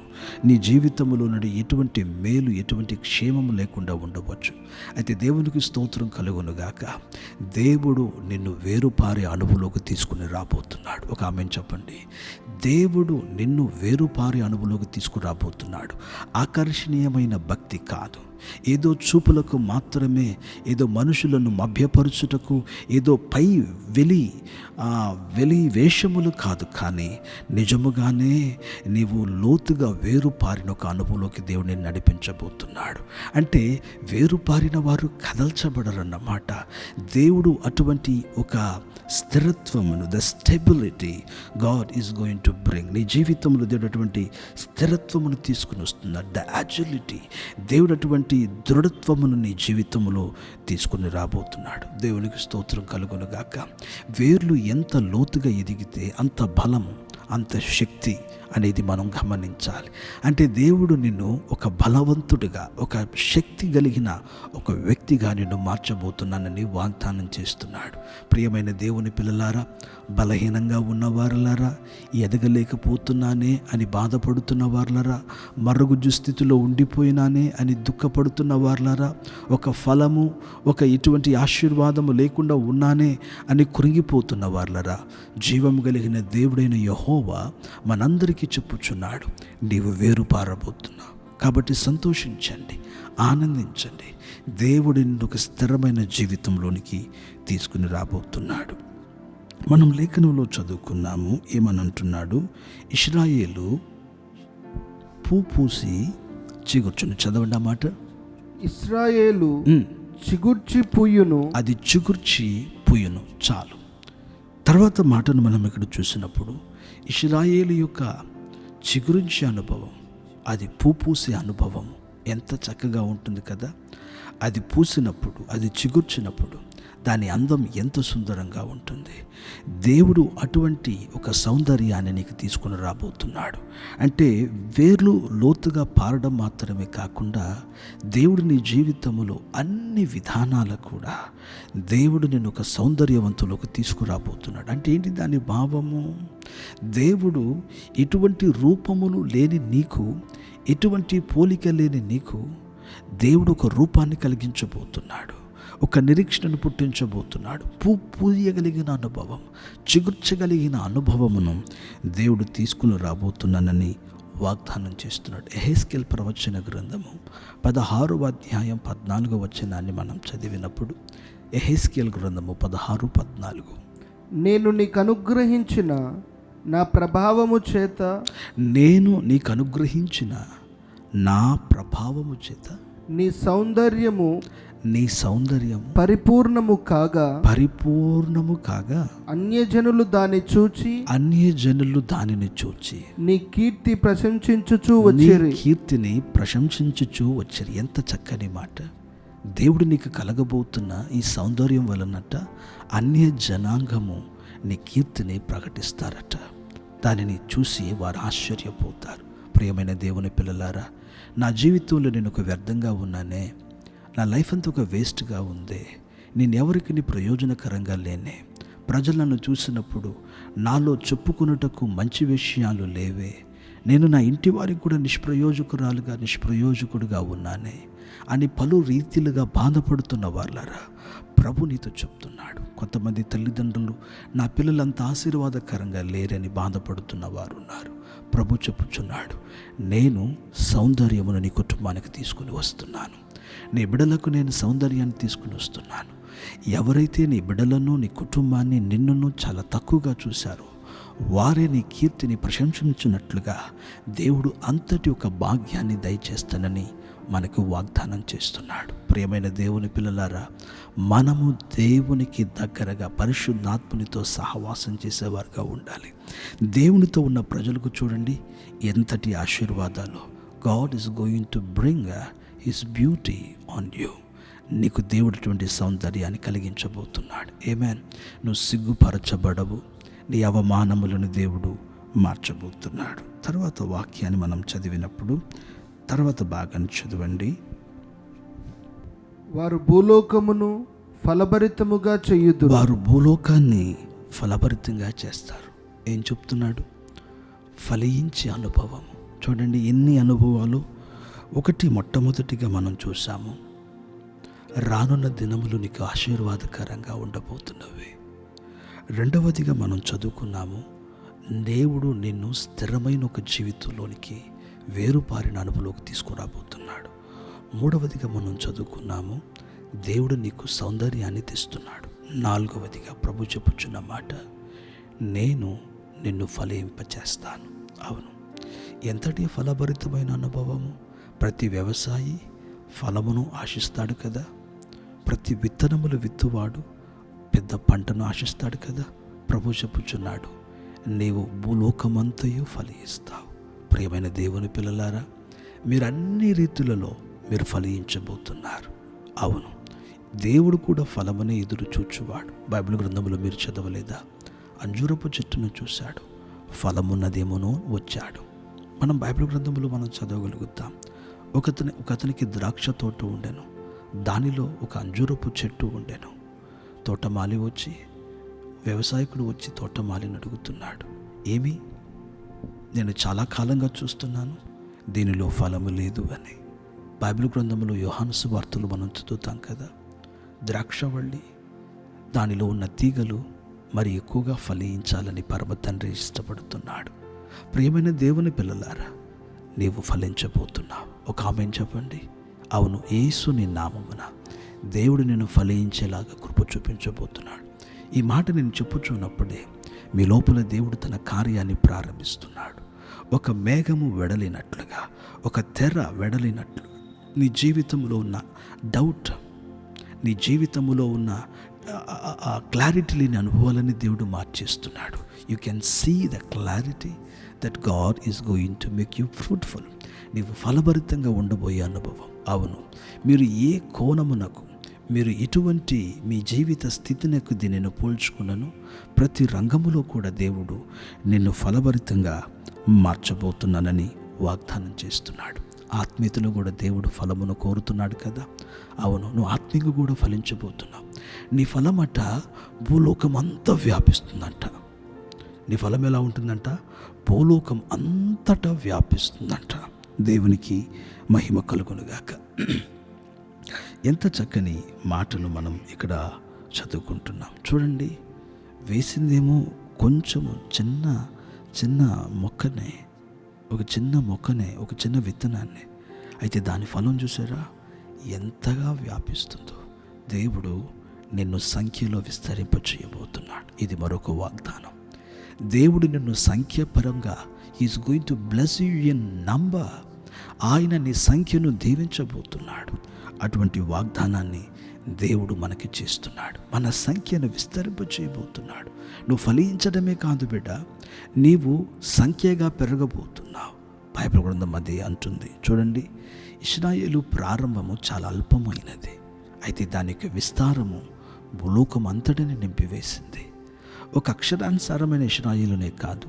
నీ జీవితంలో నుండి ఎటువంటి మేలు, ఎటువంటి క్షేమము లేకుండా ఉండవచ్చు. అయితే దేవునికి స్తోత్రం కలుగునుగాక. దేవుడు నిన్ను వేరుపారే అనుభవంలోకి తీసుకుని రాబోతున్నాడు. ఒక ఆమెను చెప్పండి. దేవుడు నిన్ను వేరుపారే అనుభవంలోకి తీసుకురాబోతున్నాడు. ఆకర్షణీయమైన భక్తి కాదు, ఏదో చూపులకు మాత్రమే, ఏదో మనుషులను మభ్యపరచుటకు, ఏదో పై వెలి వేషములు కాదు, కానీ నిజముగానే నీవు లోతుగా వేరుపారిన ఒక అనుభవంలోకి దేవుడిని నడిపించబోతున్నాడు. అంటే వేరుపారిన వారు కదల్చబడరన్నమాట. దేవుడు అటువంటి ఒక స్థిరత్వమును, the stability God is going to bring. నీ జీవితంలో దేవుడు అటువంటి స్థిరత్వమును తీసుకుని వస్తున్నాడు. ద అజిలిటీ, దేవుడు అటువంటి దృఢత్వమును నీ జీవితంలో తీసుకుని రాబోతున్నాడు. దేవునికి స్తోత్రం కలుగునుగాక. వేర్లు ఎంత లోతుగా ఎదిగితే అంత బలం, అంత శక్తి అనేది మనం గమనించాలి. అంటే దేవుడు నిన్ను ఒక బలవంతుడిగా, ఒక శక్తి కలిగిన ఒక వ్యక్తిగా నిన్ను మార్చబోతున్నానని వాగ్దానం చేస్తున్నాడు. ప్రియమైన దేవుని పిల్లలారా, బలహీనంగా ఉన్నవారులారా, ఎదగలేకపోతున్నానే అని బాధపడుతున్న వారులారా, మరుగుజ్జు స్థితిలో ఉండిపోయినానే అని దుఃఖపడుతున్న వారులారా, ఒక ఫలము, ఒక ఇటువంటి ఆశీర్వాదము లేకుండా ఉన్నానే అని కృంగిపోతున్న వారులారా, జీవము కలిగిన దేవుడైన యెహోవా మనందరికీ చెప్పుచున్నాడు, నీవు వేరు పారబోతున్నావు. కాబట్టి సంతోషించండి, ఆనందించండి. దేవుడు నిన్ను ఒక స్థిరమైన జీవితంలోనికి తీసుకుని రాబోతున్నాడు. మనం లేఖనంలో చదువుకున్నాము, ఏమనంటున్నాడు? ఇశ్రాయేలు పూసి చిగుర్చును. చదవండి ఆ మాట. ఇశ్రాయేలు చిగుర్చి పుయ్యును. అది చిగుర్చి పుయ్యును. చాలు. తర్వాత మాటను మనం ఇక్కడ చూసినప్పుడు ఇశ్రాయేలు యొక్క చిగురించి అనుభవం, అది పూసే అనుభవం ఎంత చక్కగా ఉంటుంది కదా. అది పూసినప్పుడు, అది చిగుర్చినప్పుడు దాని అందం ఎంత సుందరంగా ఉంటుంది. దేవుడు అటువంటి ఒక సౌందర్యాన్ని నీకు తీసుకుని రాబోతున్నాడు. అంటే వేర్లు లోతుగా పారడం మాత్రమే కాకుండా దేవుడు నీ జీవితంలో అన్ని విధానాలు కూడా దేవుడు నిన్ను ఒక సౌందర్యవంతులోకి తీసుకురాబోతున్నాడు. అంటే ఏంటి దాని భావము? దేవుడు ఎటువంటి రూపములు లేని నీకు, ఎటువంటి పోలిక లేని నీకు దేవుడు ఒక రూపాన్ని కలిగించబోతున్నాడు, ఒక నిరీక్షణను పుట్టించబోతున్నాడు. పూయగలిగిన అనుభవం, చిగుర్చగలిగిన అనుభవమును దేవుడు తీసుకుని రాబోతున్నానని వాగ్దానం చేస్తున్నాడు. యెహెజ్కేలు ప్రవచన గ్రంథము 16వ అధ్యాయం 14వ వచనాన్ని మనం చదివినప్పుడు, యెహెజ్కేలు గ్రంథము 16:14, నేను నీకు అనుగ్రహించిన నా ప్రభావము చేత, నేను నీకు అనుగ్రహించిన నా ప్రభావము చేత నీ సౌందర్యము పరిపూర్ణము కాగా అన్యజనులు దానిని చూచి నీ కీర్తిని ప్రశంసించుచూ వచ్చిరి. ఎంత చక్కని మాట. దేవుడు నీకు కలగబోతున్న ఈ సౌందర్యం వలనట అన్య జనాంగము నీ కీర్తిని ప్రకటిస్తారట. దానిని చూసి వారు ఆశ్చర్యపోతారు. ప్రియమైన దేవుని పిల్లలారా, నా జీవితంలో నేను ఒక వ్యర్థంగా ఉన్నానే, నా లైఫ్ అంతా ఒక వేస్ట్గా ఉందే, నేనెవరికి ప్రయోజనకరంగా లేనే, ప్రజలు నన్ను చూసినప్పుడు నాలో చెప్పుకున్నటకు మంచి విషయాలు లేవే, నేను నా ఇంటి వారికి కూడా నిష్ప్రయోజకుడుగా ఉన్నానే అని పలు రీతిలుగా బాధపడుతున్న వాళ్ళరా, ప్రభు నీతో చెప్తున్నాడు. కొంతమంది తల్లిదండ్రులు నా పిల్లలంత ఆశీర్వాదకరంగా లేరని బాధపడుతున్న వారు ఉన్నారు. ప్రభు చెప్పుచున్నాడు, నేను సౌందర్యమును నీ కుటుంబానికి తీసుకుని వస్తున్నాను. నీ బిడ్డలకు నేను సౌందర్యాన్ని తీసుకుని వస్తున్నాను. ఎవరైతే నీ బిడ్డలను, నీ కుటుంబాన్ని, నిన్నును చాలా తక్కువగా చూశారో వారే నీ కీర్తిని ప్రశంసించినట్లుగా దేవుడు అంతటి ఒక భాగ్యాన్ని దయచేస్తానని మనకు వాగ్దానం చేస్తున్నాడు. ప్రియమైన దేవుని పిల్లలారా, మనము దేవునికి దగ్గరగా పరిశుద్ధాత్మునితో సహవాసం చేసేవారుగా ఉండాలి. దేవునితో ఉన్న ప్రజలకు చూడండి ఎంతటి ఆశీర్వాదాలు. God is going to bring his beauty on you. నీకు దేవుడు అటువంటి సౌందర్యాన్ని కలిగించబోతున్నాడు. ఆమేన్. నువ్వు సిగ్గుపరచబడవు. నీ అవమానములను దేవుడు మార్చబోతున్నాడు. తర్వాత వాక్యాన్ని మనం చదివినప్పుడు తర్వాత భాగాన్ని చదవండి. వారు భూలోకమును ఫలభరితముగా చేయుదురు. వారు భూలోకాన్ని ఫలభరితంగా చేస్తారు. ఏం చెప్తున్నాడు? ఫలించే అనుభవం. చూడండి ఎన్ని అనుభవాలు. మొట్టమొదటిగా మనం చూసాము, రానున్న దినములు నీకు ఆశీర్వాదకరంగా ఉండబోతున్నవి. రెండవదిగా మనం చదువుకున్నాము, దేవుడు నిన్ను స్థిరమైన ఒక జీవితంలోనికి వేరుపారిన అనుభవంలోకి తీసుకురాబోతున్నాడు. మూడవదిగా మనం చదువుకున్నాము, దేవుడు నీకు సౌందర్యాన్ని తెస్తున్నాడు. నాలుగవదిగా ప్రభు చెప్పుచున్న మాట, నేను నిన్ను ఫలింపచేస్తాను. అవును, ఎంతటి ఫలభరితమైన అనుభవము. ప్రతి వ్యవసాయి ఫలమును ఆశిస్తాడు కదా, ప్రతి విత్తనములు విత్తువాడు పెద్ద పంటను ఆశిస్తాడు కదా. ప్రభు చెప్పుచున్నాడు, నీవు భూలోకమంతయు ఫలిస్తావు. ప్రియమైన దేవుని పిల్లలారా, మీరు అన్ని రీతులలో మీరు ఫలించబోతున్నారు. అవును, దేవుడు కూడా ఫలమనే ఎదురు చూచువాడు. బైబిల్ గ్రంథంలో మీరు చదవలేదా? అంజూరపు చెట్టును చూశాడు, ఫలమున్నదేమోనో వచ్చాడు. మనం బైబిల్ గ్రంథంలో మనం చదవగలుగుతాం. ఒకతనికి ద్రాక్ష తోట ఉండెను, దానిలో ఒక అంజూరపు చెట్టు ఉండెను. తోటమాలి వచ్చి, వ్యవసాయకుడు వచ్చి తోటమాలిని అడుగుతున్నాడు, ఏమి, నేను చాలా కాలంగా చూస్తున్నాను, దీనిలో ఫలము లేదు అని. బైబిల్ గ్రంథంలో యోహాను సువార్తలు మనం చదువుతాం కదా, ద్రాక్షవల్లి, దానిలో ఉన్న తీగలు మరి ఎక్కువగా ఫలించాలని పరమ తండ్రి ఇష్టపడుతున్నాడు. ప్రియమైన దేవుని పిల్లలారా, నీవు ఫలించబోతున్నావు. ఒక ఆమేన్ చెప్పండి. అవును, యేసుని నామమున దేవుడు నిన్ను ఫలించేలాగా కృప చూపించబోతున్నాడు. ఈ మాట నేను చెప్పుచున్నప్పుడే మీ లోపల దేవుడు తన కార్యాన్ని ప్రారంభిస్తున్నాడు. ఒక మేఘము వెడలినట్లుగా, ఒక తెర వెడలినట్లుగా నీ జీవితంలో ఉన్న డౌట్, నీ జీవితంలో ఉన్న క్లారిటీ లేని అనుభవాలని దేవుడు మార్చేస్తున్నాడు. You can see the clarity that God is going to make you fruitful. నీవు ఫలభరితంగా ఉండబోయే అనుభవం. అవును, మీరు ఏ కోణమునకు, మీరు ఎటువంటి మీ జీవిత స్థితినకు దీనిని పోల్చుకున్నను, ప్రతి రంగములో కూడా దేవుడు నిన్ను ఫలభరితంగా మార్చబోతున్నానని వాగ్దానం చేస్తున్నాడు. ఆత్మీయతలో కూడా దేవుడు ఫలమును కోరుతున్నాడు కదా. అవును, నువ్వు ఆత్మీయంగా కూడా ఫలించబోతున్నావు. నీ ఫలమట భూలోకం అంతా వ్యాపిస్తుందంట. నీ ఫలం ఎలా ఉంటుందంట? భూలోకం అంతటా వ్యాపిస్తుందంట. దేవునికి మహిమ కలుగునుగాక. ఎంత చక్కని మాటను మనం ఇక్కడ చదువుకుంటున్నాం. చూడండి, వేసిందేమో కొంచెము చిన్న మొక్కనే, ఒక చిన్న విత్తనాన్ని. అయితే దాని ఫలం చూసారా ఎంతగా వ్యాపిస్తుందో. దేవుడు నిన్ను సంఖ్యలో విస్తరింపచేయబోతున్నాడు. ఇది మరొక వాగ్దానం. దేవుడు నిన్ను సంఖ్యాపరంగా is going to bless you in number. ఆయన నీ సంఖ్యను దీవించబోతున్నాడు. అటువంటి వాగ్దానాన్ని దేవుడు మనకి చేస్తున్నాడు. మన సంఖ్యను విస్తరింపచేయబోతున్నాడు. నువ్వు ఫలించడమే కాదు బిడ్డ, నీవు సంఖ్యగా పెరగబోతున్నావు. బైబిల్ గ్రంథం అది అంటుంది. చూడండి, ఇశ్రాయేలు ప్రారంభము చాలా అల్పమైనది, అయితే దానికి విస్తారము భూలోకం అంతటిని నింపివేసింది. ఒక అక్షరానుసారమైన ఇశ్రాయేలునే కాదు,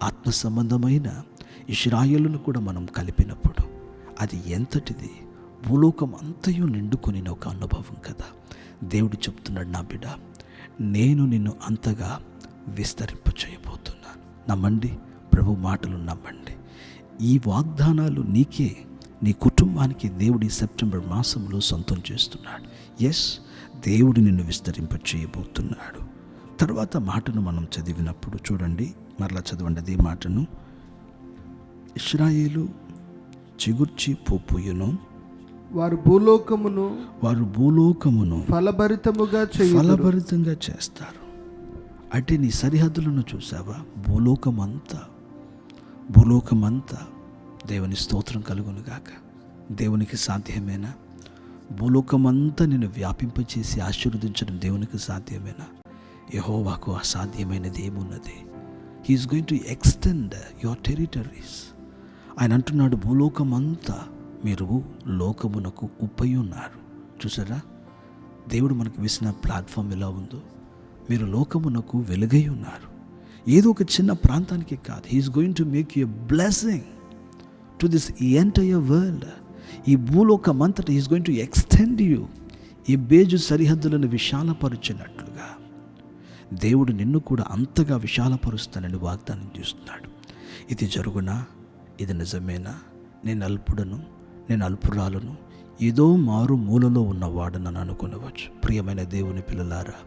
ఆత్మ సంబంధమైన ఇశ్రాయేలును కూడా మనం కలిపినప్పుడు అది ఎంతటిది, భూలోకం అంతయు నిండుకొని ఒక అనుభవం కదా. దేవుడు చెప్తున్నాడు, నా బిడ్డ, నేను నిన్ను అంతగా విస్తరింపచేయబోతున్నాను. నమ్మండి, ప్రభు మాటలు నమ్మండి. ఈ వాగ్దానాలు నీకే, నీ కుటుంబానికి దేవుడి సెప్టెంబర్ మాసంలో సొంతం చేస్తున్నాడు. ఎస్, దేవుడు నిన్ను విస్తరింపచేయబోతున్నాడు. తర్వాత మాటను మనం చదివినప్పుడు చూడండి, మరలా చదవండి అదే మాటను. ఇశ్రాయేలు చిగుర్చి పోపుయును, వారు భూలోకమును ఫలభరితంగా చేస్తారు. అంటే నీ సరిహద్దులను చూసావా? భూలోకమంతా దేవుని స్తోత్రం కలుగునుగాక. దేవునికి సాధ్యమేనా? భూలోకమంతా నిన్ను వ్యాపింపచేసి ఆశీర్వదించడం దేవునికి సాధ్యమేనా? యెహోవాకు అసాధ్యమైనది ఏమున్నది? He's going to extend your territories. ఆయన అంటున్నాడు, భూలోకమంతా మీరు లోకమునకు ఉప్పై ఉన్నారు. చూసారా, దేవుడు మనకు వేసిన ప్లాట్ఫామ్ ఎలా ఉందో. మీరు లోకమునకు వెలుగై ఉన్నారు. ఏదో ఒక చిన్న ప్రాంతానికి కాదు. He is going to make you blessing to this entire world. ఈ భూలోకమంతటా he is going to extend you. ఈ బేజు సరిహద్దులను విశాలపరిచినట్లుగా దేవుడు నిన్ను కూడా అంతగా విశాలపరుస్తానని వాగ్దానం చేస్తున్నాడు. ఇది జరుగునా? ఇది నిజమేనా? నేను అల్పుడను, నేను అల్పురాలను, ఏదో మారు మూలలో ఉన్నవాడనని అనుకునవచ్చు. ప్రియమైన దేవుని పిల్లలారా,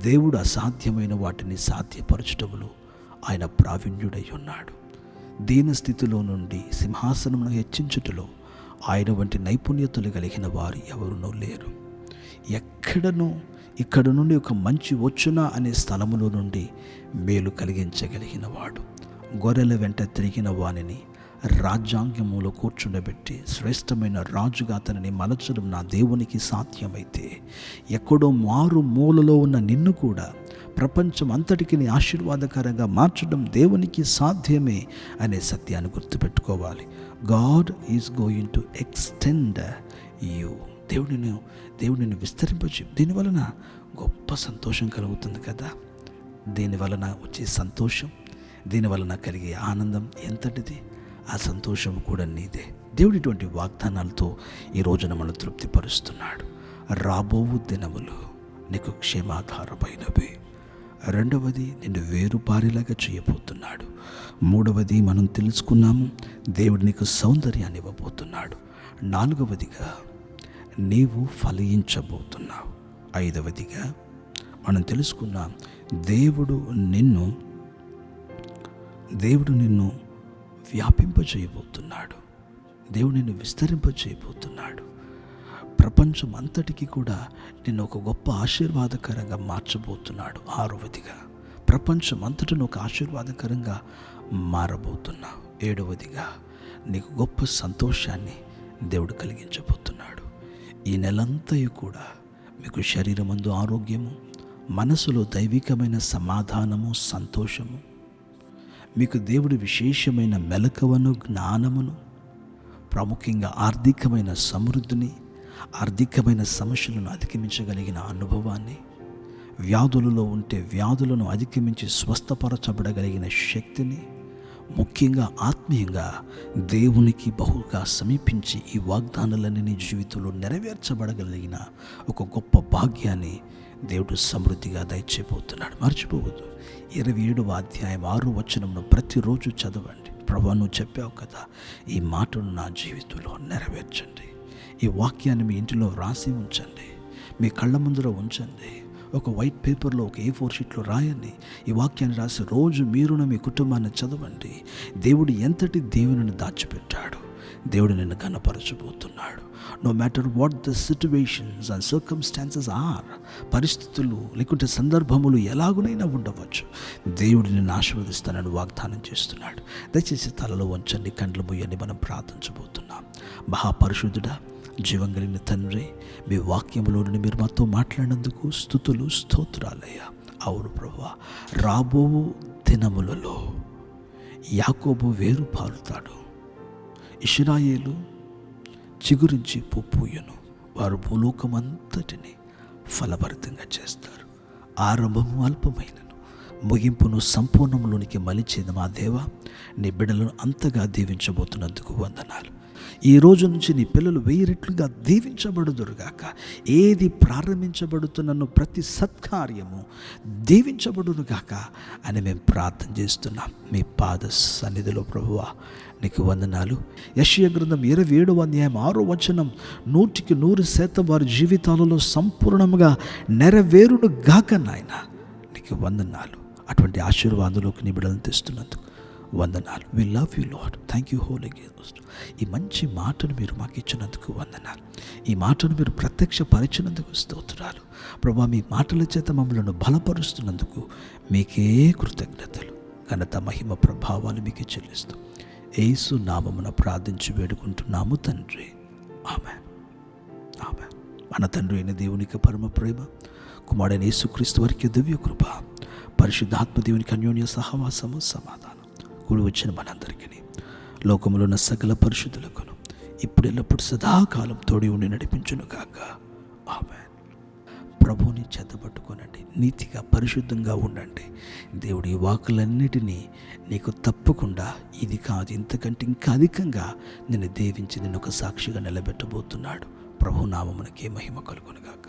దేవుడు అసాధ్యమైన వాటిని సాధ్యపరచటములో ఆయన ప్రావీణ్యుడై ఉన్నాడు. దీన స్థితిలో నుండి సింహాసనమును హెచ్చించుటలో ఆయన వంటి నైపుణ్యతలు కలిగిన వారు ఎవరునూ లేరు. ఎక్కడనూ ఇక్కడ నుండి ఒక మంచి వచ్చునా అనే స్థలములో నుండి మేలు కలిగించగలిగిన వాడు. గొర్రెల వెంట తిరిగిన వానిని రాజ్యాంగములో కూర్చుండబెట్టి శ్రేష్టమైన రాజుగా అతనిని మలచడం నా దేవునికి సాధ్యమైతే, ఎక్కడో మారు మూలలో ఉన్న నిన్ను కూడా ప్రపంచం అంతటికి ఆశీర్వాదకరంగా మార్చడం దేవునికి సాధ్యమే అనే సత్యాన్ని గుర్తుపెట్టుకోవాలి. God is going to extend you. దేవుడు నిన్ను విస్తరింపచ్చు. దీనివలన గొప్ప సంతోషం కలుగుతుంది కదా. దీనివలన వచ్చే సంతోషం దీనివలన కలిగే ఆనందం ఎంతటిది, ఆ సంతోషం కూడా నీదే. దేవుడు ఇటువంటి వాగ్దానాలతో ఈ రోజున మనం తృప్తిపరుస్తున్నాడు. రాబోవు దినములు నీకు క్షేమాధారమైనవి. రెండవది, నిన్ను వేరుపారిలాగా చేయబోతున్నాడు. మూడవది, మనం తెలుసుకున్నాము, దేవుడు నీకు సౌందర్యాన్ని ఇవ్వబోతున్నాడు. నాలుగవదిగా, నీవు ఫలించబోతున్నావు. ఐదవదిగా మనం తెలుసుకున్నాం, దేవుడు నిన్ను వ్యాపింపచేయబోతున్నాడు. దేవుడు నిన్ను విస్తరింపచేయబోతున్నాడు. ప్రపంచం అంతటికి కూడా నిన్ను ఒక గొప్ప ఆశీర్వాదకరంగా మార్చబోతున్నాడు. ఆరవదిగా, ప్రపంచం అంతటిని ఒక ఆశీర్వాదకరంగా మారబోతున్నావు. ఏడవదిగా, నీకు గొప్ప సంతోషాన్ని దేవుడు కలిగించబోతున్నాడు. ఈ నెలంతయు కూడా మీకు శరీరమందు ఆరోగ్యము, మనసులో దైవికమైన సమాధానము, సంతోషము, మీకు దేవుడు విశేషమైన మెలకువను, జ్ఞానమును, ప్రాముఖ్యంగా ఆర్థికమైన సమృద్ధిని, ఆర్థికమైన సమస్యలను అధిగమించగలిగిన అనుభవాన్ని, వ్యాధులలో ఉంటే వ్యాధులను అధిగమించి స్వస్థపరచబడగలిగిన శక్తిని, ముఖ్యంగా ఆత్మీయంగా దేవునికి బహుగా సమీపించి ఈ వాగ్దానాలన్నీ నీ జీవితంలో నెరవేర్చబడగలిగిన ఒక గొప్ప భాగ్యాన్ని దేవుడు సమృద్ధిగా దయచేయబోతున్నాడు. మర్చిపోవద్దు, 27వ అధ్యాయం 6వ వచనంను ప్రతిరోజు చదవండి. ప్రభువా, నువ్వు చెప్పావు కదా, ఈ మాటను నా జీవితంలో నెరవేర్చండి. ఈ వాక్యాన్ని మీ ఇంటిలో రాసి ఉంచండి, మీ కళ్ళ ముందర ఉంచండి. ఒక వైట్ పేపర్లో, ఒక A4 షీట్లో రాయండి. ఈ వాక్యాన్ని రాసి రోజు మీరును మీ కుటుంబాన్ని చదవండి. దేవుడు ఎంతటి దేవుని దాచిపెట్టాడు. దేవుడు నిన్ను ఘనపరచబోతున్నాడు. No matter what the situations and circumstances are, పరిస్థితులు లేకుంటే సందర్భములు ఎలాగునైనా ఉండవచ్చు, దేవుడు నిన్ను ఆశీర్వదిస్తానని వాగ్దానం చేస్తున్నాడు. దయచేసి తలలో వంచండి, కండ్లు మూయండి. మనం ప్రార్థించబోతున్నాం. మహాపరిశుద్ధుడా, జీవం కలిగిన తండ్రి, మీ వాక్యములో నుండి మీరు మాతో మాట్లాడినందుకు స్తుతులు, స్తోత్రాలయ్యా. అవును ప్రభువా, రాబో దినములలో యాకోబు వేరు పారుతాడు, ఇశ్రాయేలు చిగురించి పూయును. వారు భూలోకమంతటిని ఫలభరితంగా చేస్తారు. ఆరంభము అల్పమైనను, ముగింపును సంపూర్ణంలోనికి మలిచేది మా దేవ, నీ బిడ్డలను అంతగా దీవించబోతున్నందుకు వందనాలు. ఈ రోజు నుంచి నీ పిల్లలు 1000 రెట్లుగా దీవించబడుదురుగాక. ఏది ప్రారంభించబడుతున్నను ప్రతి సత్కార్యము దీవించబడునుగాక అని మేము ప్రార్థన చేస్తున్నాం. మీ పాద సన్నిధిలో ప్రభువా నీకు వందనాలు. యెషయా గ్రంథం 27వ అధ్యాయం 6వ వచనం 100% వారి జీవితాలలో సంపూర్ణంగా నెరవేరును గాక నాయన. నీకు వందనాలు. అటువంటి ఆశీర్వాదంలోకి నీ బిడ్డలను తెస్తున్నందుకు వందనాలు. We love you Lord. Thank you holy ghost. ఈ మంచి మాటను మీరు మాకు ఇచ్చినందుకు వందనాలు. ఈ మాటను మీరు ప్రత్యక్షపరిచినందుకు స్తోత్రాలు. ప్రభా, మీ మాటల చేత మమ్మల్ని బలపరుస్తున్నందుకు మీకే కృతజ్ఞతలు. ఘనత, మహిమ, ప్రభావాలు మీకే చెల్లిస్తూ యేసు నామమున ప్రార్థించి వేడుకుంటున్నాము తండ్రి. ఆమేన్, ఆమేన్. మన తండ్రి అయిన దేవునికి పరమ ప్రేమ, కుమారుడైన యేసుక్రీస్తు వారికి దివ్య కృప, పరిశుద్ధాత్మ దేవునికి అన్యోన్య సహవాసము, సమాధానం కూడి వచ్చిన మనందరికీ, లోకములో ఉన్న సకల పరిశుద్ధులకును ఇప్పుడు ఎల్లప్పుడు సదాకాలం తోడి ఉండి నడిపించును గాక. ఆమేన్. ప్రభువుని చేతపట్టుకోనండి, నీతిగా పరిశుద్ధంగా ఉండండి. దేవుడి వాకులన్నిటినీ నీకు తప్పకుండా ఇది కాదు ఇంతకంటే ఇంకా అధికంగా నిన్ను దీవించి నిన్ను ఒక సాక్షిగా నిలబెట్టబోతున్నాడు. ప్రభు నామమునకే మహిమ కలుగును గాక.